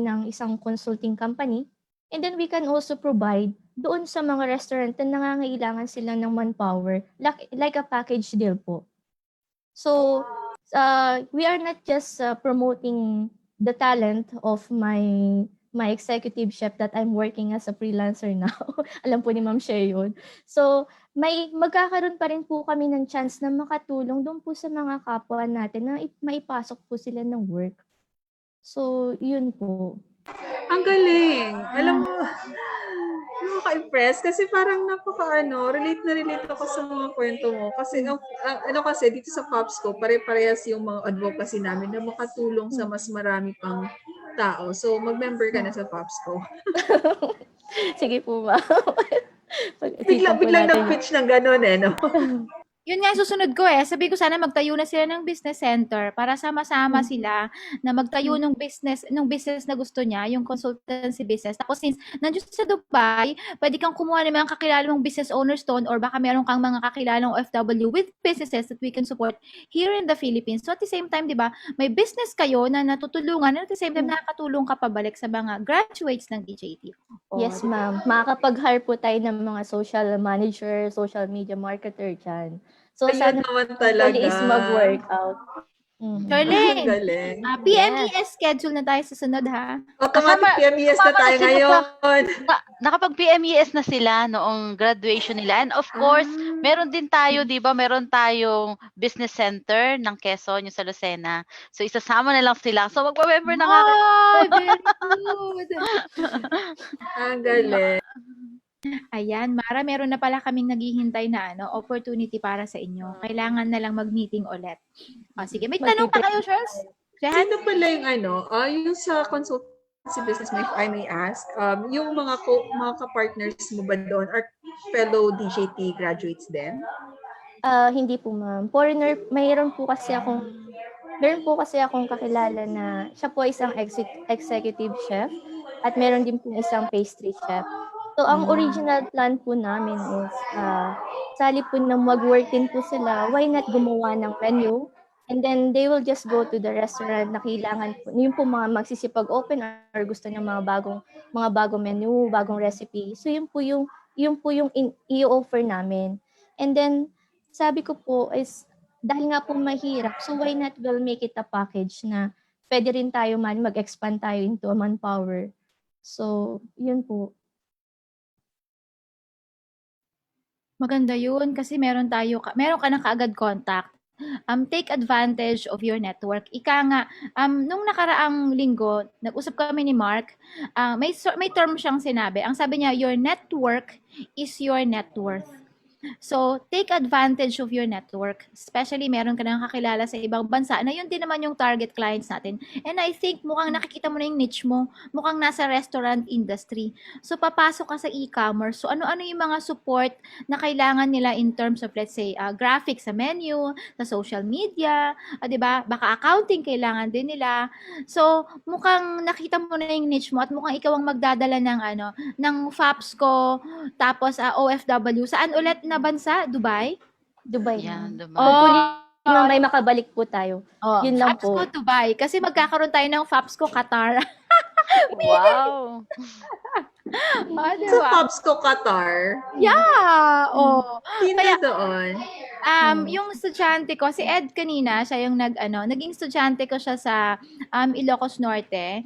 ng isang consulting company, and then we can also provide doon sa mga restaurant na nangangailangan sila ng manpower, like a package deal po. So we are not just promoting the talent of my executive chef that I'm working as a freelancer now. Alam po ni Ma'am Shea yun. So, magkakaroon pa rin po kami ng chance na makatulong doon po sa mga kapwa natin na maipasok po sila ng work. So, yun po. Ang galing. Alam mo, nakaka-impress kasi parang relate na relate ako sa mga kwento mo. Kasi kasi dito sa Popsco, pare-parehas yung mga advocacy namin na makatulong sa mas marami pang tao. So, mag-member ka na sa Popsco. Sige po ba? Biglang nag-pitch ng gano'n no? Yun nga susunod ko Sabi ko sana magtayo na sila ng business center para sama-sama sila na magtayo ng business na gusto niya, yung consultancy business. Tapos since nandiyan sa Dubai, pwede kang kumuha ng mga kakilala mong business owners doon or baka meron kang mga kakilalang OFW with businesses that we can support here in the Philippines. So at the same time, di ba, may business kayo na natutulungan and at the same time nakakatulong ka pabalik sa mga graduates ng DJT. Yes, ma'am. Makakapag-hire po tayo ng mga social manager, social media marketer dyan. So, Ayun sana naman talaga. is mag-workout. Charlene, Galing. PMES schedule na tayo sa sunod ha. Automatic PMES na tayo ngayon. Nakapag-PMES na sila noong graduation nila. And of course, meron din tayo, di ba? Meron tayong business center ng Quezon, yung sa Lucena. So, isasama na lang sila. So, magpa-member na nga. Very good. Ang galing. Ayan, Mara, meron na pala kaming naghihintay na opportunity para sa inyo. Kailangan na lang mag-meeting ulit. Sige, may tanong pa kayo, Charles? Sino pala yung yung sa consultancy business, if I may ask, yung mga ka-partners mo ba doon are fellow DJT graduates din? Hindi po, ma'am. Foreigner, meron po kasi akong kakilala na siya po isang executive chef at meron din po isang pastry chef. So, ang original plan po namin is, sali po na mag-work din po sila, why not gumawa ng menu? And then, they will just go to the restaurant na kailangan po. Yung po mga magsisipag-open or gusto niya mga bagong menu, bagong recipe. So, yun po yung i-offer namin. And then, sabi ko po is, dahil nga po mahirap, so why not we'll make it a package na pwede rin tayo mag-expand tayo into a manpower. So, yun po. Maganda yun kasi meron ka na kaagad contact. take advantage of your network. Ika nga, nung nakaraang linggo, nag-usap kami ni Mark, may term siyang sinabi. Ang sabi niya, your network is your net worth. So, take advantage of your network. Especially, meron ka nang kakilala sa ibang bansa na yun din naman yung target clients natin. And I think mukhang nakikita mo na yung niche mo. Mukhang nasa restaurant industry. So, papasok ka sa e-commerce. So, ano-ano yung mga support na kailangan nila in terms of, let's say, graphics sa menu, sa social media, 'di ba? Baka accounting kailangan din nila. So, mukhang nakita mo na yung niche mo at mukhang ikaw ang magdadala ng FAPSCO, tapos OFW. Saan ulit na bansa? Dubai? Dubai. Yan, Dubai. Hopefully, ma'am, may makabalik po tayo. Yun lang po. FAPSCO Dubai. Kasi magkakaroon tayo ng FAPSCO Qatar. Wow. Diba? Sa Popsco Qatar. Yeah. Sino Kaya, doon? yung estudyante ko, si Ed kanina, siya yung naging estudyante ko siya sa Ilocos Norte,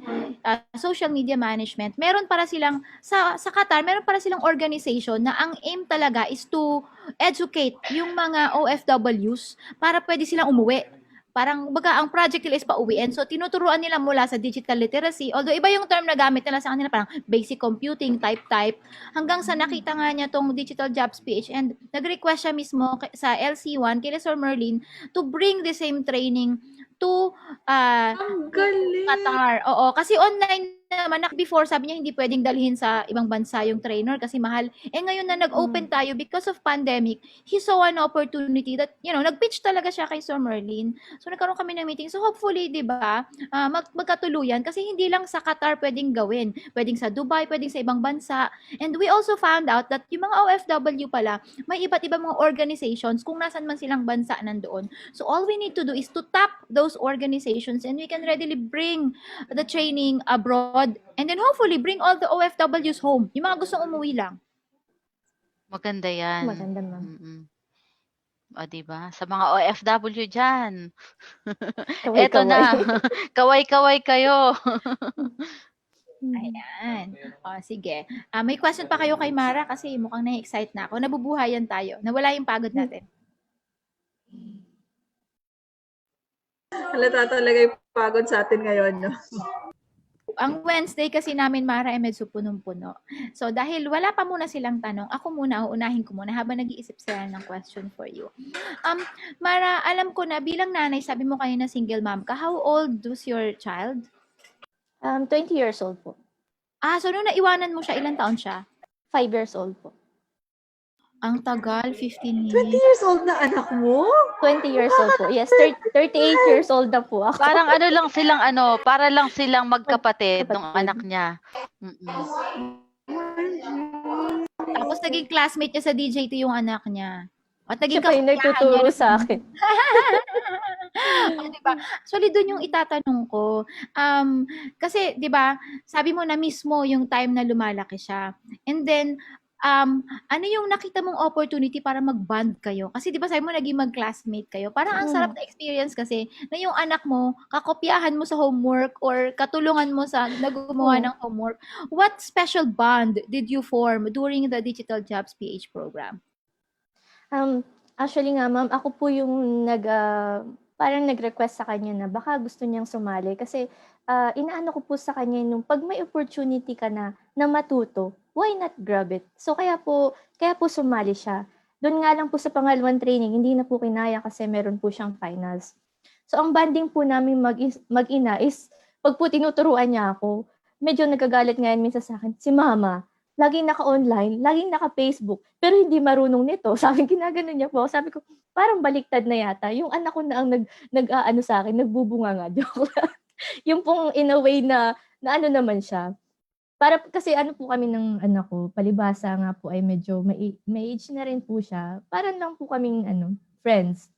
social media management. Meron para silang, sa Qatar, meron para silang organization na ang aim talaga is to educate yung mga OFWs para pwede silang umuwi. Parang baga ang project nila is pauwiin. So tinuturuan nila mula sa digital literacy. Although iba yung term na gamit nila sa kanila, parang basic computing, type, hanggang sa nakita nga niya tong Digital Jobs PH and nag-request siya mismo sa LC1 kay Sir Merlin to bring the same training to Qatar. Oo, kasi online naman, before sabi niya hindi pwedeng dalhin sa ibang bansa yung trainer kasi mahal. Ngayon na nag-open tayo because of pandemic, he saw an opportunity that, nag-pitch talaga siya kay Sir Merlin. So nagkaroon kami ng meeting. So hopefully, 'di ba, magkatuluyan kasi hindi lang sa Qatar pwedeng gawin. Pwedeng sa Dubai, pwedeng sa ibang bansa. And we also found out that yung mga OFW pala, may iba't ibang mga organizations kung nasan man silang bansa nandoon. So all we need to do is to tap those organizations and we can readily bring the training abroad and then hopefully bring all the OFWs home. Yung mga gustong umuwi lang. Maganda yan. Maganda, ma'am. O, diba? Sa mga OFW dyan. Kaway-kaway. Eto na. Kaway-kaway kayo. Ayan. Sige. May question pa kayo kay Mara kasi mukhang na-excite na ako. Nabubuhayan tayo. Nawala yung pagod natin. Halata talaga yung pagod sa atin ngayon, no? Ang Wednesday kasi namin, Mara, ay medyo punong-puno. So, dahil wala pa muna silang tanong, ako muna, uunahin ko muna habang nag-iisip sila ng question for you. Mara, alam ko na bilang nanay, sabi mo kayo na single mom ka. How old was your child? 20 years old po. So nung naiwanan mo siya, ilang taon siya? 5 years old po. Ang tagal, 15 years. 20 years old na anak mo? 20 years old po. Yes, 38 years old na po ako. Parang para lang silang magkapatid ng anak niya. Tapos naging classmate niya sa DJT yung anak niya. At naging siya pa yung nagtuturo sa akin. Diba? Actually, doon yung itatanong ko. Kasi, diba, sabi mo na mismo yung time na lumalaki siya. And then, ano yung nakita mong opportunity para mag-bond kayo? Kasi di ba sabi mo naging mag-classmate kayo? Parang ang sarap na experience kasi na yung anak mo, kakopyahan mo sa homework or katulungan mo sa naggumawa ng homework. What special bond did you form during the Digital Jobs PH program? Actually nga ma'am, ako po yung parang nag-request sa kanya na baka gusto niyang sumali kasi inaano ko po sa kanya nung pag may opportunity ka na matuto, why not grab it? So kaya po sumali siya. Doon nga lang po sa pangalawang training, hindi na po kinaya kasi meron po siyang finals. So ang banding po namin mag-ina is pag po tinuturuan niya ako, medyo nagagalit ngayon minsan sa akin, si mama, laging naka-online, laging naka-Facebook, pero hindi marunong nito. Sabi, ginagano niya po. Sabi ko, parang baliktad na yata. Yung anak ko na ang nag-aano sa akin, nagbubunga nga. Joke lang. Yung pong in a way na ano naman siya. Para kasi ano po kami ng anak ko, palibasa nga po ay medyo may age na rin po siya. Parang lang po kaming friends.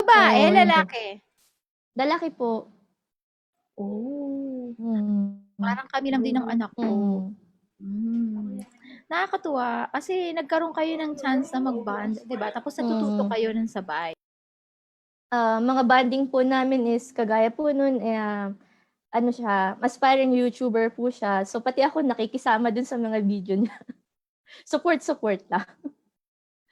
Babae, lalaki? Lalaki po. Oh. Parang kami lang din ng anak ko. Nakakatuwa kasi nagkaroon kayo ng chance na mag-bond, 'di ba? Tapos natututo kayo ng sabay. Mga bonding po namin is kagaya po noon ano siya, aspiring YouTuber po siya. So pati ako nakikisama dun sa mga video niya. Support lang.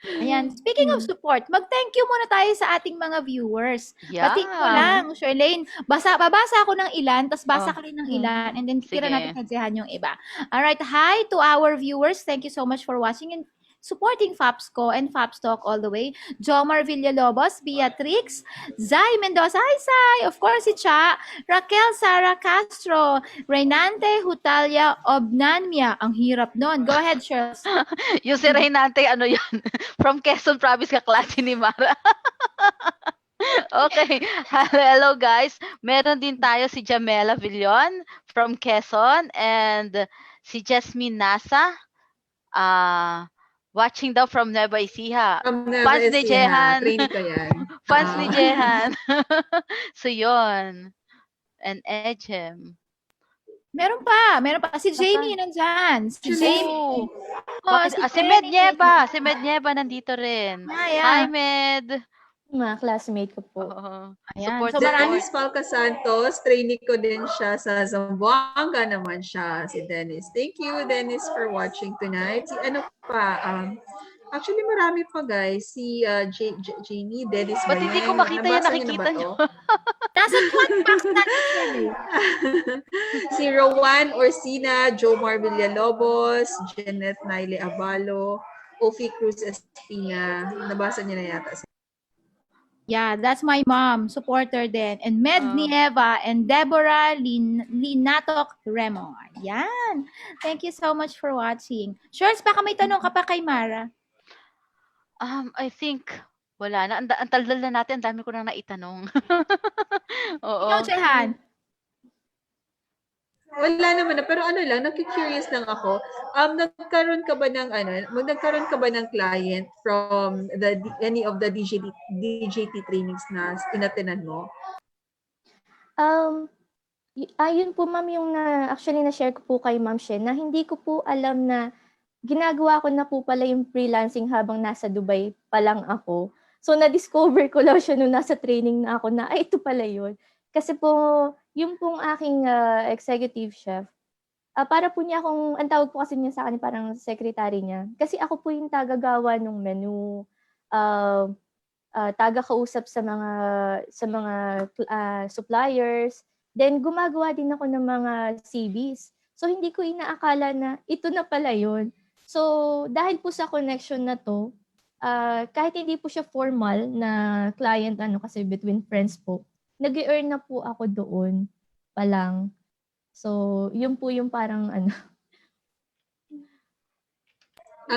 Ayan, speaking of support, mag-thank you muna tayo sa ating mga viewers. Batiin ko Yeah. lang, Charlene, babasa ako ng ilan, tapos basa Oh. ka rin ng ilan, and then tira Sige. natin sadyahan yung iba. Alright, hi to our viewers. Thank you so much for watching and supporting Fapsco and Fapstalk all the way. Jomar Villalobos, Beatrix, Zay Mendoza, hi Zay, of course si Cha, Raquel Sara Castro, Reynante Hutalia Obnanmia. Ang hirap nun. Go ahead, Charles. Yung si Reynante, ano yun? From Quezon Province, kaklase ni Mara. Okay. Hello guys. Meron din tayo si Jamela Villon from Quezon and si Jasmine Nasa. Watching daw from Nueva Ecija. From Nueva Fans ni Ecija. Jehan. Trainee ko yan. Fans ni Jehan. So yun. And Ejem. Meron pa. Si Jamie nandyan. Si Jamie. Oh, si si Med Jenny. Nieva. Si Med Nieva nandito rin. Yeah. Hi, Med. Mga classmate ko po. Ayan. Support, So, Dennis Falca Santos, trainee ko din siya sa Zamboanga naman siya, si Dennis. Thank you, Dennis, for watching tonight. Si ano pa, actually marami pa guys. Si Jamie, Dennis Ba't hindi ko makita yan? Nabasa niyo na Nakikita ba nyo? to? Nasa chat box natin. Si Rowan Orsina, Jomar Villalobos, Janet Naile Avalo, Ofi Cruz Espina. Nabasa niyo na yata. Yeah, that's my mom. Supporter din. And Med Nieva and Deborah Linatok Remo. Yan. Thank you so much for watching. Shorts, baka may tanong ka pa kay Mara. I think wala na. Ang taldal na natin. Ang dami ko nang naitanong. Oo. Ikaw, Jehan. Wala naman na, pero ano lang, nakikurious lang ako. Nagkaroon ka ba ng client from any of the DJT trainings na inatenan mo? Ayun po ma'am yung actually na-share ko po kay Ma'am Shen na hindi ko po alam na ginagawa ko na po pala yung freelancing habang nasa Dubai pa lang ako. So na-discover ko lang siya nung nasa training na ako na ito pala yun. Kasi po, yung pong aking executive chef, para po niya akong, ang tawag po kasi niya sa akin, parang secretary niya. Kasi ako po yung tagagawa ng menu, taga-kausap sa mga suppliers. Then gumagawa din ako ng mga CVs. So hindi ko inaakala na ito na pala yun. So dahil po sa connection na to, kahit hindi po siya formal na client, kasi between friends po, nag-earn na po ako doon pa lang. So, yun po yung parang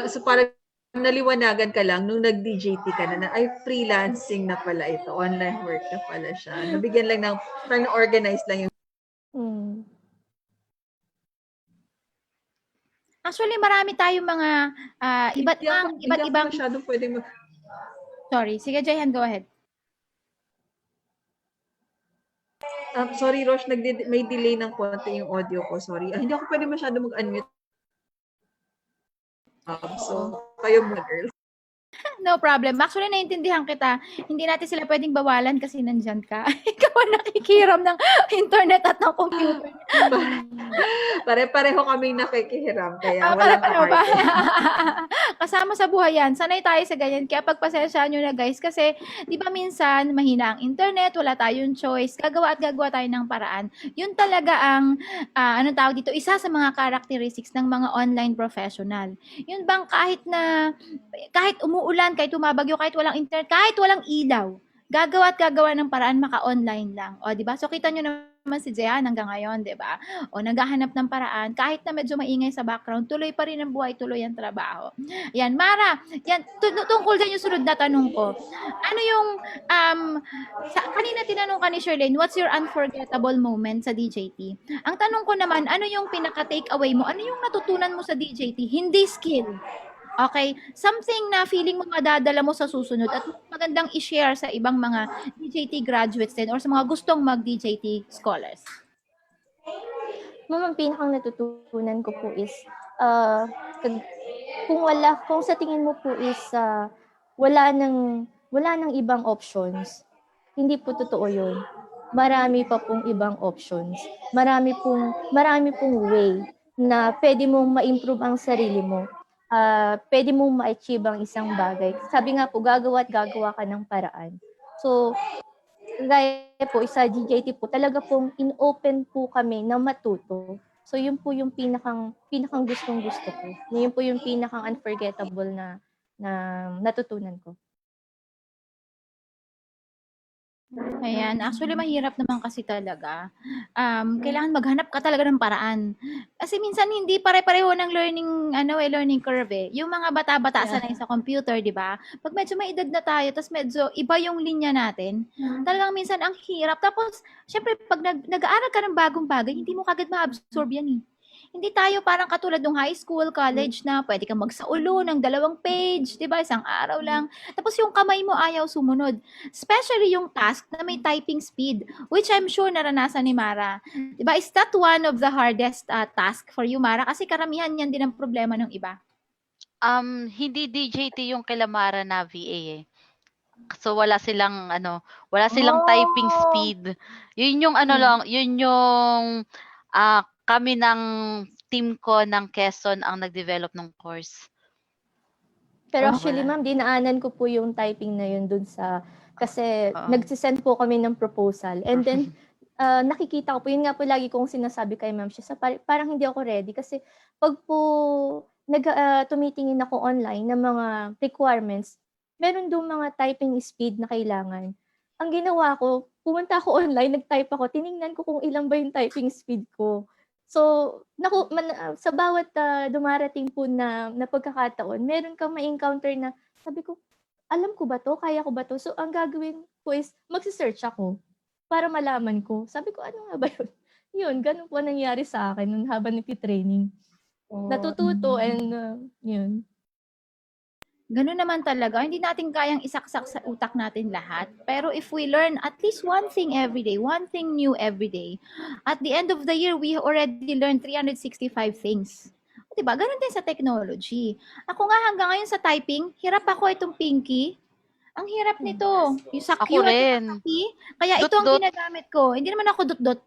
So parang naliwanagan ka lang nung nag-DJT ka na ay freelancing na pala ito. Online work na pala siya. Nabigyan lang ng, parang organized lang yung Actually, marami tayong mga iba't ibang masyadong pwedeng Sorry. Sige, Jehan, go ahead. Sorry, Rosh, may delay ng konti yung audio ko. Sorry. Hindi ako pwede masyado mag-unmute. So, kayo muna, girl. No problem. Actually, naiintindihan kita. Hindi natin sila pwedeng bawalan kasi nandyan ka. Ikaw ang nakikihiram ng internet at ng computer. Pare-pareho kaming nakikihiram. Kaya walang ba? Kasama sa buhay yan. Sanay tayo sa ganyan. Kaya pagpasensyahan nyo na guys. Kasi, di ba minsan, mahina ang internet, wala tayong choice. Gagawa tayo ng paraan. Yun talaga ang, tawag dito, isa sa mga characteristics ng mga online professional. Yun bang kahit umuulan, kahit umabagyo, kahit walang internet, kahit walang ilaw, gagawa ng paraan maka-online lang. O, di ba? So, kita nyo naman si Jehan hanggang ngayon, di ba? O, naghahanap ng paraan, kahit na medyo maingay sa background, tuloy pa rin ang buhay, tuloy ang trabaho. Yan, Mara, yan, tungkol dyan yung sunod na tanong ko. Ano yung, kanina tinanong ka ni Charlene, what's your unforgettable moment sa DJT? Ang tanong ko naman, ano yung pinaka-take away mo? Ano yung natutunan mo sa DJT? Hindi skill. Okay? Something na feeling mo madadala mo sa susunod at magandang i-share sa ibang mga DJT graduates din or sa mga gustong mag-DJT scholars. Ma'am, ang pinakang natutunan ko po is, kung sa tingin mo po is, wala nang ibang options, hindi po totoo yun. Marami pa pong ibang options. Marami pong way na pwede mong ma-improve ang sarili mo. pwede mong ma-achieve ang isang bagay. Sabi nga po, gagawa at gagawa ka ng paraan. So, gaya po, sa GJT po, talaga pong in-open po kami na matuto. So, yun po yung pinakang gustong-gusto ko. Yun po yung pinakang unforgettable na natutunan ko. Ayan, actually mahirap naman kasi talaga. Kailangan maghanap ka talaga ng paraan. Kasi minsan hindi pare-pareho ng learning curve eh. Yung mga bata-bata sanay sa computer, 'di ba? Pag medyo may edad na tayo, tapos medyo iba yung linya natin, talagang minsan ang hirap. Tapos, syempre pag nag-aaral ka ng bagong bagay, hindi mo kagad ma-absorb yan eh. Hindi tayo parang katulad ng high school, college na pwede kang magsaulo ng 2 page, 'di ba? Isang araw lang. Tapos yung kamay mo ayaw sumunod. Especially yung task na may typing speed, which I'm sure naranasan ni Mara. 'Di ba? Is that one of the hardest task for you, Mara? Kasi karamihan yan din ang problema ng iba. Hindi DJT yung kila Mara na VA eh. So wala silang typing speed. Yun yung lang, yun yung kami ng team ko ng Quezon ang nag-develop ng course. Pero actually, ma'am, dinaanan ko po yung typing na yun dun kasi nagsisend po kami ng proposal. And then, nakikita ko po, yun nga po lagi kong sinasabi kay ma'am siya, parang hindi ako ready. Kasi pag po tumitingin ako online ng mga requirements, meron doon mga typing speed na kailangan. Ang ginawa ko, pumunta ako online, nag-type ako, tiningnan ko kung ilang ba yung typing speed ko. So, sa bawat dumarating po na pagkakataon, meron kang ma-encounter na, sabi ko, alam ko ba to? Kaya ko ba to? So, ang gagawin ko is, magsisearch ako para malaman ko. Sabi ko, ano nga ba yun? Yun, ganun po nangyari sa akin nung habang nag-training. Natututo and yun. Ganun naman talaga. Hindi natin kayang isaksak sa utak natin lahat. Pero if we learn at least one thing every day, one thing new every day, at the end of the year, we already learned 365 things. Diba? Ganun din sa technology. Ako nga hanggang ngayon sa typing, hirap ako itong Pinky. Ang hirap nito. Yung sa Ako rin. Kaya ito ang ginagamit ko. Hindi naman ako dot-dot.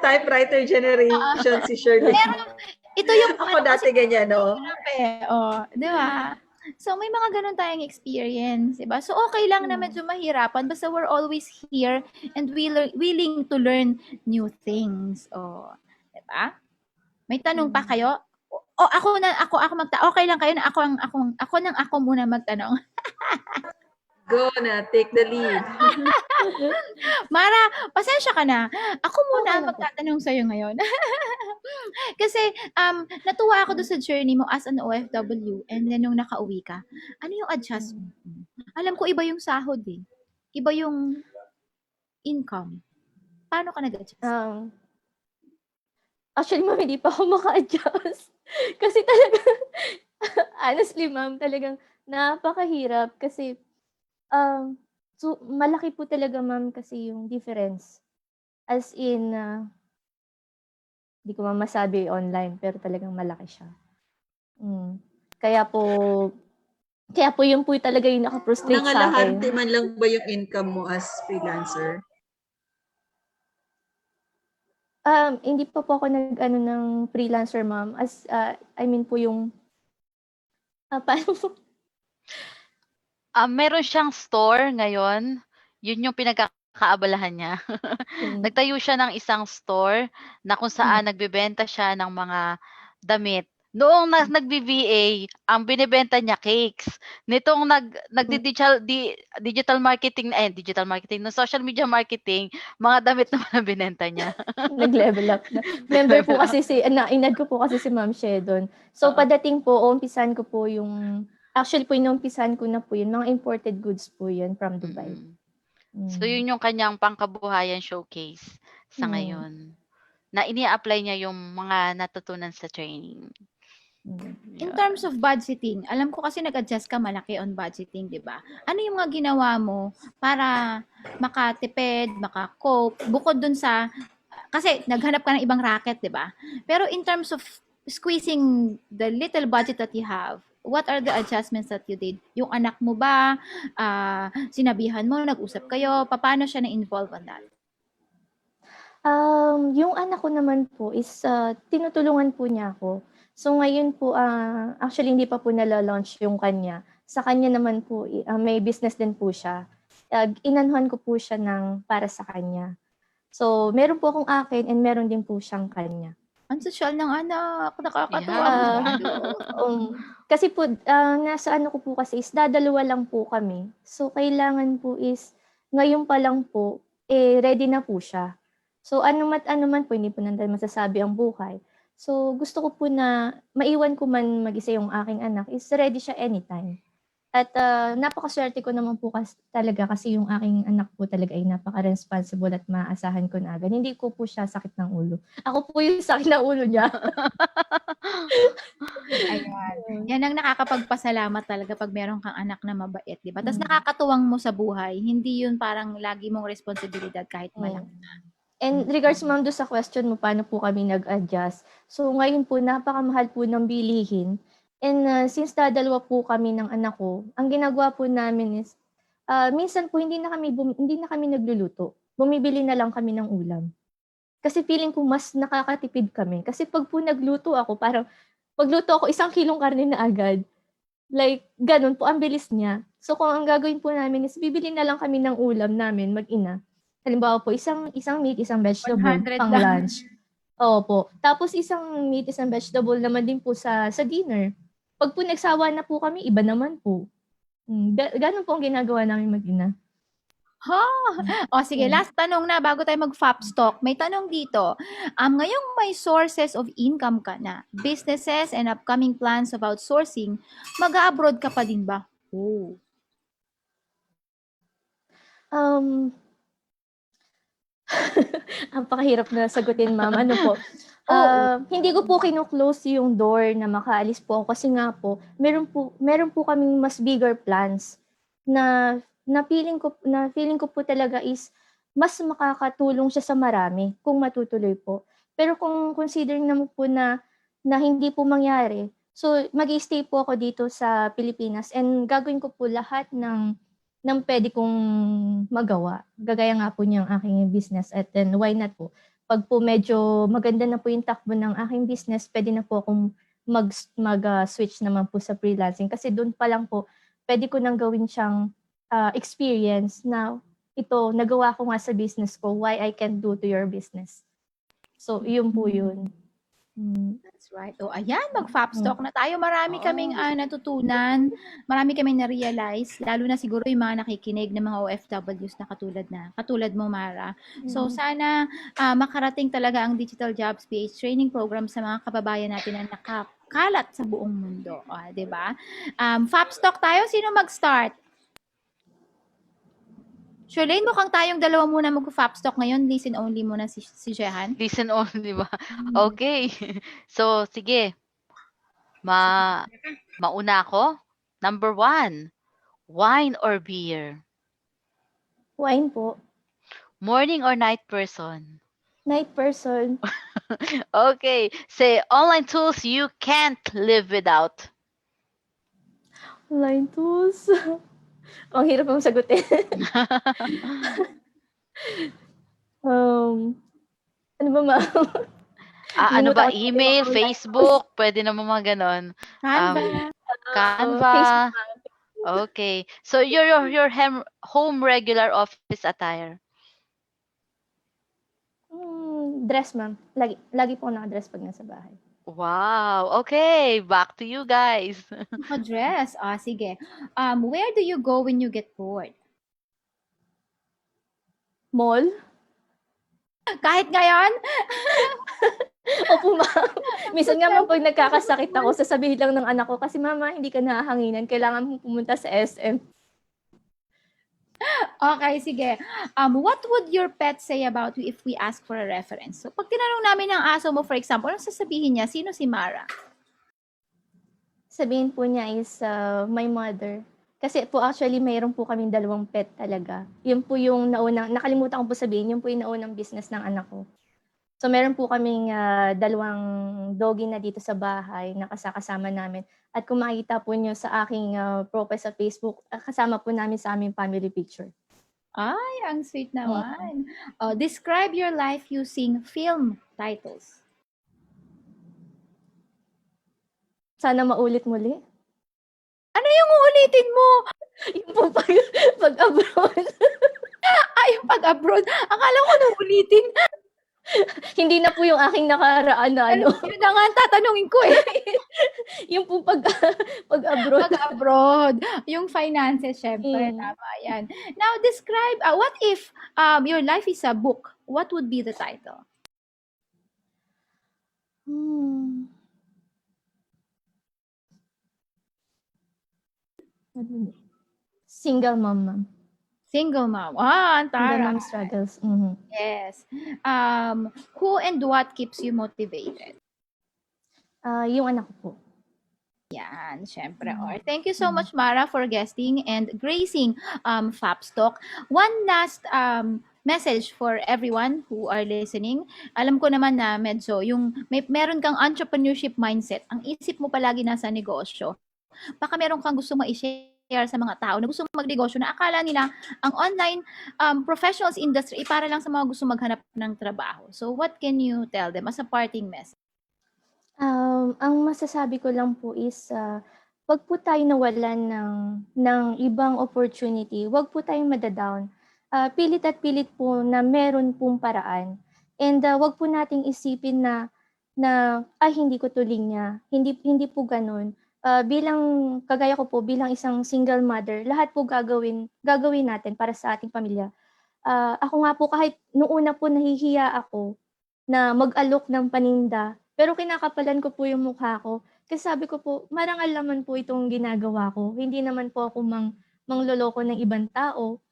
Typewriter generation si Shirley. Pero ito yung ako dati ganyan, no? Di ba? So, may mga ganun tayong experience, diba? So, okay lang na medyo mahirapan basta we're always here and willing to learn new things. Diba? May tanong pa kayo? Ako magtanong. Okay lang kayo na ako muna magtanong. Go na, take the lead. Mara, pasensya ka na. Ako muna ang magtatanong sa'yo ngayon. Kasi natuwa ako doon sa journey mo as an OFW and then nung nakauwi ka. Ano yung adjustment mo? Alam ko iba yung sahod eh. Iba yung income. Paano ka nag-adjust? Actually, ma'am, hindi pa ako maka-adjust. Kasi talaga, honestly, ma'am, talagang napakahirap kasi so malaki po talaga, ma'am, kasi yung difference. As in, hindi ko masabi online, pero talagang malaki siya. Kaya po yun po talaga yung naka-frustrate sa akin. Nangalahati man lang ba yung income mo as freelancer? Hindi pa po ako nag-ano ng freelancer, ma'am. I mean po yung paano po? Meron siyang store ngayon. Yun yung pinagkakaabalahan niya. Nagtayo siya ng isang store na kung saan nagbebenta siya ng mga damit. Noong nag-BVA, ang binibenta niya cakes. Nitong digital marketing, no, social media marketing, mga damit naman ang binenta niya. Nag-level up na. Member po kasi inad ko po kasi si Ma'am Shedon. So padating po, umpisan ko po actually po inumpisan ko na po yun, mga imported goods po yun from Dubai. So yun yung kanyang pangkabuhayan showcase sa ngayon. Na ini-apply niya yung mga natutunan sa training. In terms of budgeting, alam ko kasi nag-adjust ka malaki on budgeting, di ba? Ano yung mga ginawa mo para makatipid, makakope, bukod dun sa, kasi naghanap ka ng ibang racket, di ba? Pero in terms of squeezing the little budget that you have, what are the adjustments that you did? Yung anak mo ba, sinabihan mo, nag-usap kayo, paano siya na-involve on that? Yung anak ko naman po is tinutulungan po niya ako. So ngayon po, actually hindi pa po nala-launch yung kanya. Sa kanya naman po, may business din po siya. Inanuhan ko po siya ng para sa kanya. So, meron po akong akin and meron din po siyang kanya. Ang sosyal ng anak, nakakatuwa Ah, masyado. kasi po, nasa ano ko po kasi is dadalawa lang po kami. So, kailangan po is, ngayon pa lang po, ready na po siya. So, ano man po, hindi po nandun masasabi ang buhay. So, gusto ko po na maiwan ko man mag-isa yung aking anak is ready siya anytime. At napakaswerte ko naman po talaga kasi yung aking anak po talaga ay napaka-responsible at maaasahan ko na agad. Hindi ko po siya sakit ng ulo. Ako po yung sakit ng ulo niya. Ayan. Yan ang nakakapagpasalamat talaga pag meron kang anak na mabait, di ba? Tapos nakakatuwang mo sa buhay. Hindi yun parang lagi mong responsibilidad kahit malaki na. And regards ma'am do sa question mo, paano po kami nag-adjust? So ngayon po, napakamahal po ng bilihin. And since dadalawa po kami ng anak ko, ang ginagawa po namin is, minsan po hindi na kami nagluluto. Bumibili na lang kami ng ulam. Kasi feeling ko mas nakakatipid kami. Kasi pag po nagluto ako, parang pagluto ako 1 kilong karne na agad. Like, ganun po, ang bilis niya. So kung ang gagawin po namin is, bibili na lang kami ng ulam namin, mag-ina. Halimbawa po, isang meat, isang vegetable, 100 pang lang. lunch. Opo. Tapos isang meat, isang vegetable naman din po sa dinner. Pag po nagsawa na po kami, iba naman po. Ganun po ang ginagawa namin mag-ina. Ha? O sige, last tanong na bago tayo mag-FAPS talk. May tanong dito. Ngayong may sources of income ka na, businesses and upcoming plans of outsourcing, mag-abroad ka pa din ba? Oh. Ang pakahirap na sagutin, ma'am. Ano po? Hindi ko po kino-close yung door na makaalis po ako kasi nga po, meron po kaming mas bigger plans na feeling ko po talaga is mas makakatulong siya sa marami kung matutuloy po. Pero kung considering naman po na hindi po mangyari, so mag-i-stay po ako dito sa Pilipinas and gagawin ko po lahat ng pwede kong magawa. Gagaya nga po niyang aking business at then why not po? Pag po medyo maganda na po yung takbo ng aking business, pwede na po akong mag-switch naman po sa freelancing. Kasi doon pa lang po, pwede ko nang gawin siyang experience na ito, nagawa ko nga sa business ko, why I can do to your business. So, yun po yun. That's right. O ayan, mag-FAPS talk na tayo. Marami kaming natutunan, marami kaming na-realize, lalo na siguro yung mga nakikinig ng mga OFWs na katulad mo, Mara. So sana makarating talaga ang Digital Jobs PH training program sa mga kababayan natin na nakakalat sa buong mundo. O, 'di ba? FAPS talk tayo. Sino mag-start? Charlene, mukhang tayong dalawa muna mag-FAPS talk ngayon. Listen only muna si Jehan. Listen only ba? Okay. So, sige. Mauna ako. Number 1, wine or beer? Wine po. Morning or night person? Night person. Okay. Say, online tools you can't live without. Online tools. Ang hirap mong sagutin. Ano ba, ma'am? Ano ba? Limutan ko Email, yung Facebook? Pwede naman mga ganon. Canva. Canva. Facebook, ma'am. Okay. So, your home regular office attire? Dress, ma'am. Lagi po ako naka-dress pag nasa bahay. Wow. Okay. Back to you guys. Dress. Sige. Where do you go when you get bored? Mall? Kahit ngayon? Opo, ma'am. Minsan nga pag nagkakasakit ako, sasabihin lang ng anak ko, kasi mama, hindi ka nahahanginan. Kailangan mo pumunta sa SM. Okay, sige. What would your pet say about you if we ask for a reference? So, pag tinanong namin ng aso mo, for example, ano sasabihin niya? Sino si Mara? Sabihin po niya is my mother. Kasi po actually mayroon po kaming 2 pet talaga. Yun po yung nakalimutan ko po sabihin, yun po yung naunang business ng anak ko. So meron po kaming 2 doggy na dito sa bahay na kasama namin. At kung makikita po niyo sa aking profile sa Facebook, kasama po namin sa aming family picture. Ay, ang sweet naman. Describe your life using film titles. Sana maulit muli. Ano yung uulitin mo? Yung po pag-abroad. Yung pag-abroad. Akala ko na ulitin. Hindi na po yung aking nakaraan na ano. Yun na nga ang tatanungin ko eh. Yung po pag-abroad. Pag-abroad. Yung finances, syempre. Tama yan. Now, describe, what if your life is a book? What would be the title? Single mom, ma'am. Single mom. Ang Single tara. mom struggles. Yes. Who and what keeps you motivated? Yung anak ko po. Yan, syempre. Or thank you so much, Mara, for guesting and gracing FAPS Talk. One last message for everyone who are listening. Alam ko naman na medyo yung meron kang entrepreneurship mindset. Ang isip mo palagi nasa negosyo. Baka meron kang gusto ma-share sa mga tao na gusto magnegosyo na akala nila ang online professionals industry para lang sa mga gusto maghanap ng trabaho. So what can you tell them as a parting message? Ang masasabi ko lang po is, wag po tayo nawalan ng ibang opportunity. Wag po tayong madadown. Pilit at pilit po na meron pong paraan. And wag po nating isipin na hindi ko to linya. Hindi po ganun. Bilang kagaya ko po, bilang isang single mother, lahat po gagawin natin para sa ating pamilya. Ako nga po kahit noong una po nahihiya ako na mag-alok ng paninda, pero kinakapalan ko po yung mukha ko. Kasi sabi ko po, marangal naman po itong ginagawa ko. Hindi naman po ako mangloloko ng ibang tao.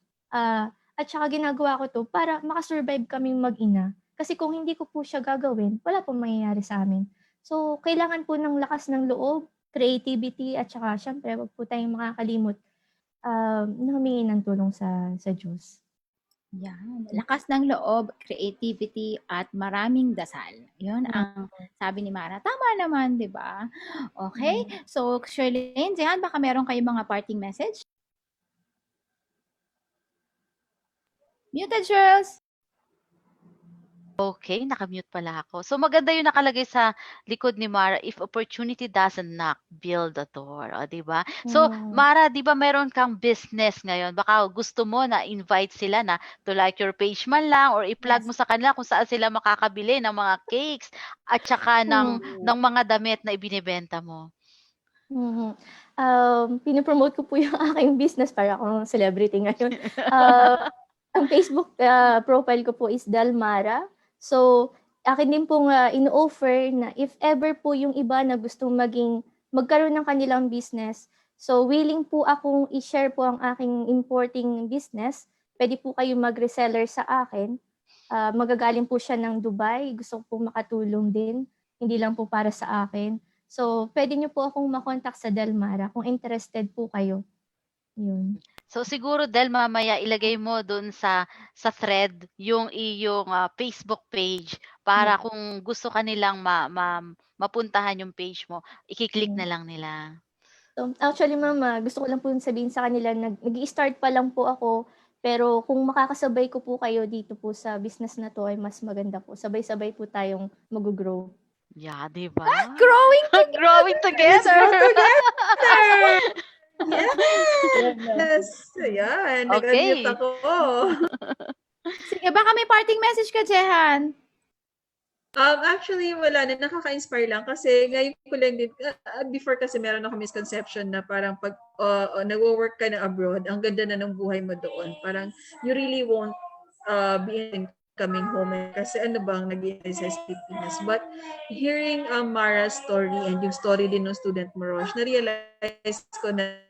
At saka ginagawa ko to para makasurvive kaming mag-ina. Kasi kung hindi ko po siya gagawin, wala pong mangyayari sa amin. So, kailangan po ng lakas ng loob, creativity, at saka syempre, wag po tayong makakalimot na humingi ng tulong sa Diyos. Yan. Lakas ng loob, creativity, at maraming dasal. Yun ang sabi ni Mara. Tama naman, di ba? Okay. So, Shirlene, Jehan, baka meron kayong mga parting message? Muted, Shirls! Okay, nakamute pala ako. So maganda yung nakalagay sa likod ni Mara, if opportunity doesn't knock, build a door. O, di ba? So, Mara, di ba meron kang business ngayon? Baka gusto mo na invite sila na to like your page man lang or i-plug mo sa kanila kung saan sila makakabili ng mga cakes at saka ng mga damit na ibinibenta mo. Pinopromote ko po yung aking business para akong celebrity ngayon. Ang Facebook profile ko po is Dalmara. So, akin din pong in-offer na if ever po yung iba na gustong magkaroon ng kanilang business, so willing po akong i-share po ang aking importing business. Pwede po kayo mag-reseller sa akin. Magagaling po siya ng Dubai. Gusto ko po makatulong din. Hindi lang po para sa akin. So, pwede niyo po akong makontak sa Dalmara kung interested po kayo. Yun. So siguro Del, mamaya ilagay mo dun sa thread yung iyong Facebook page para kung gusto kanilang mapuntahan yung page mo, i-click na lang nila. So, actually, mama, gusto ko lang po sabihin sa kanila, nag-i-start pa lang po ako, pero kung makakasabay ko po kayo dito po sa business na to ay mas maganda po. Sabay-sabay po tayong mag-grow. Yeah, di ba? Growing together! Growing together! Yes! Ayan, Okay. nag-unmute ako. Sige, baka may parting message ka, Jehan. Actually, wala na. Nakaka-inspire lang. Kasi ngayon ko lang din, before kasi meron ako misconception na parang pag nag-work ka na abroad, ang ganda na ng buhay mo doon. Parang you really won't be coming home. Kasi ano bang nag-iisip sa Pilipinas. But hearing Mara's story and yung story din ng student mo, Rosh, na-realize ko na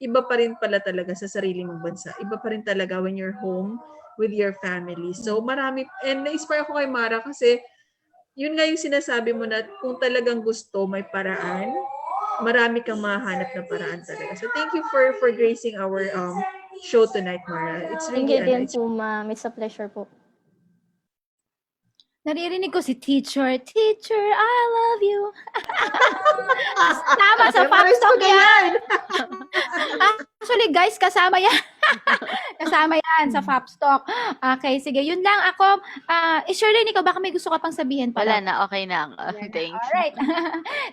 iba pa rin pala talaga sa sarili mong bansa. Iba pa rin talaga when you're home with your family. So marami, and na-inspire ako kay Mara kasi yun nga yung sinasabi mo na kung talagang gusto, may paraan, marami kang mahanap na paraan talaga. So thank you for gracing our show tonight, Mara. It's really Thank you din po, ma'am. It's a pleasure po. Naririnig ko si teacher, teacher, I love you. Kasama sa Memorize ko Popstock na yan. yan. Actually, guys, kasama yan. Kasama yan sa Popstock. Okay, sige. Yun lang ako. Shirley, ikaw baka may gusto ka pang sabihin Wala pala. na, okay na. Thanks. Alright.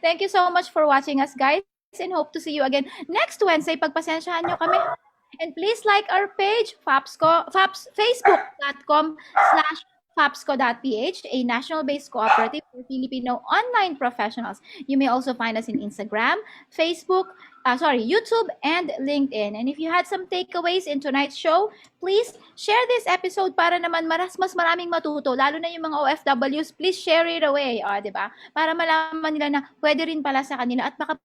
Thank you so much for watching us, guys, and hope to see you again next Wednesday. Pagpasensyahan nyo kami. And please like our page, facebook.com/fapsco.ph, a national-based cooperative for Filipino online professionals. You may also find us in Instagram, Facebook, YouTube, and LinkedIn. And if you had some takeaways in tonight's show, please share this episode para naman mas maraming matuto, lalo na yung mga OFWs. Please share it away, di ba? Para malaman nila na pwede rin pala sa kanila at baka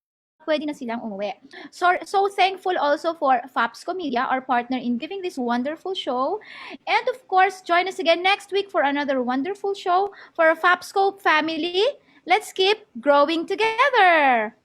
pwede na silang umuwi. So thankful also for Fapsco Media, our partner in giving this wonderful show. And of course, join us again next week for another wonderful show for our Fapsco family. Let's keep growing together.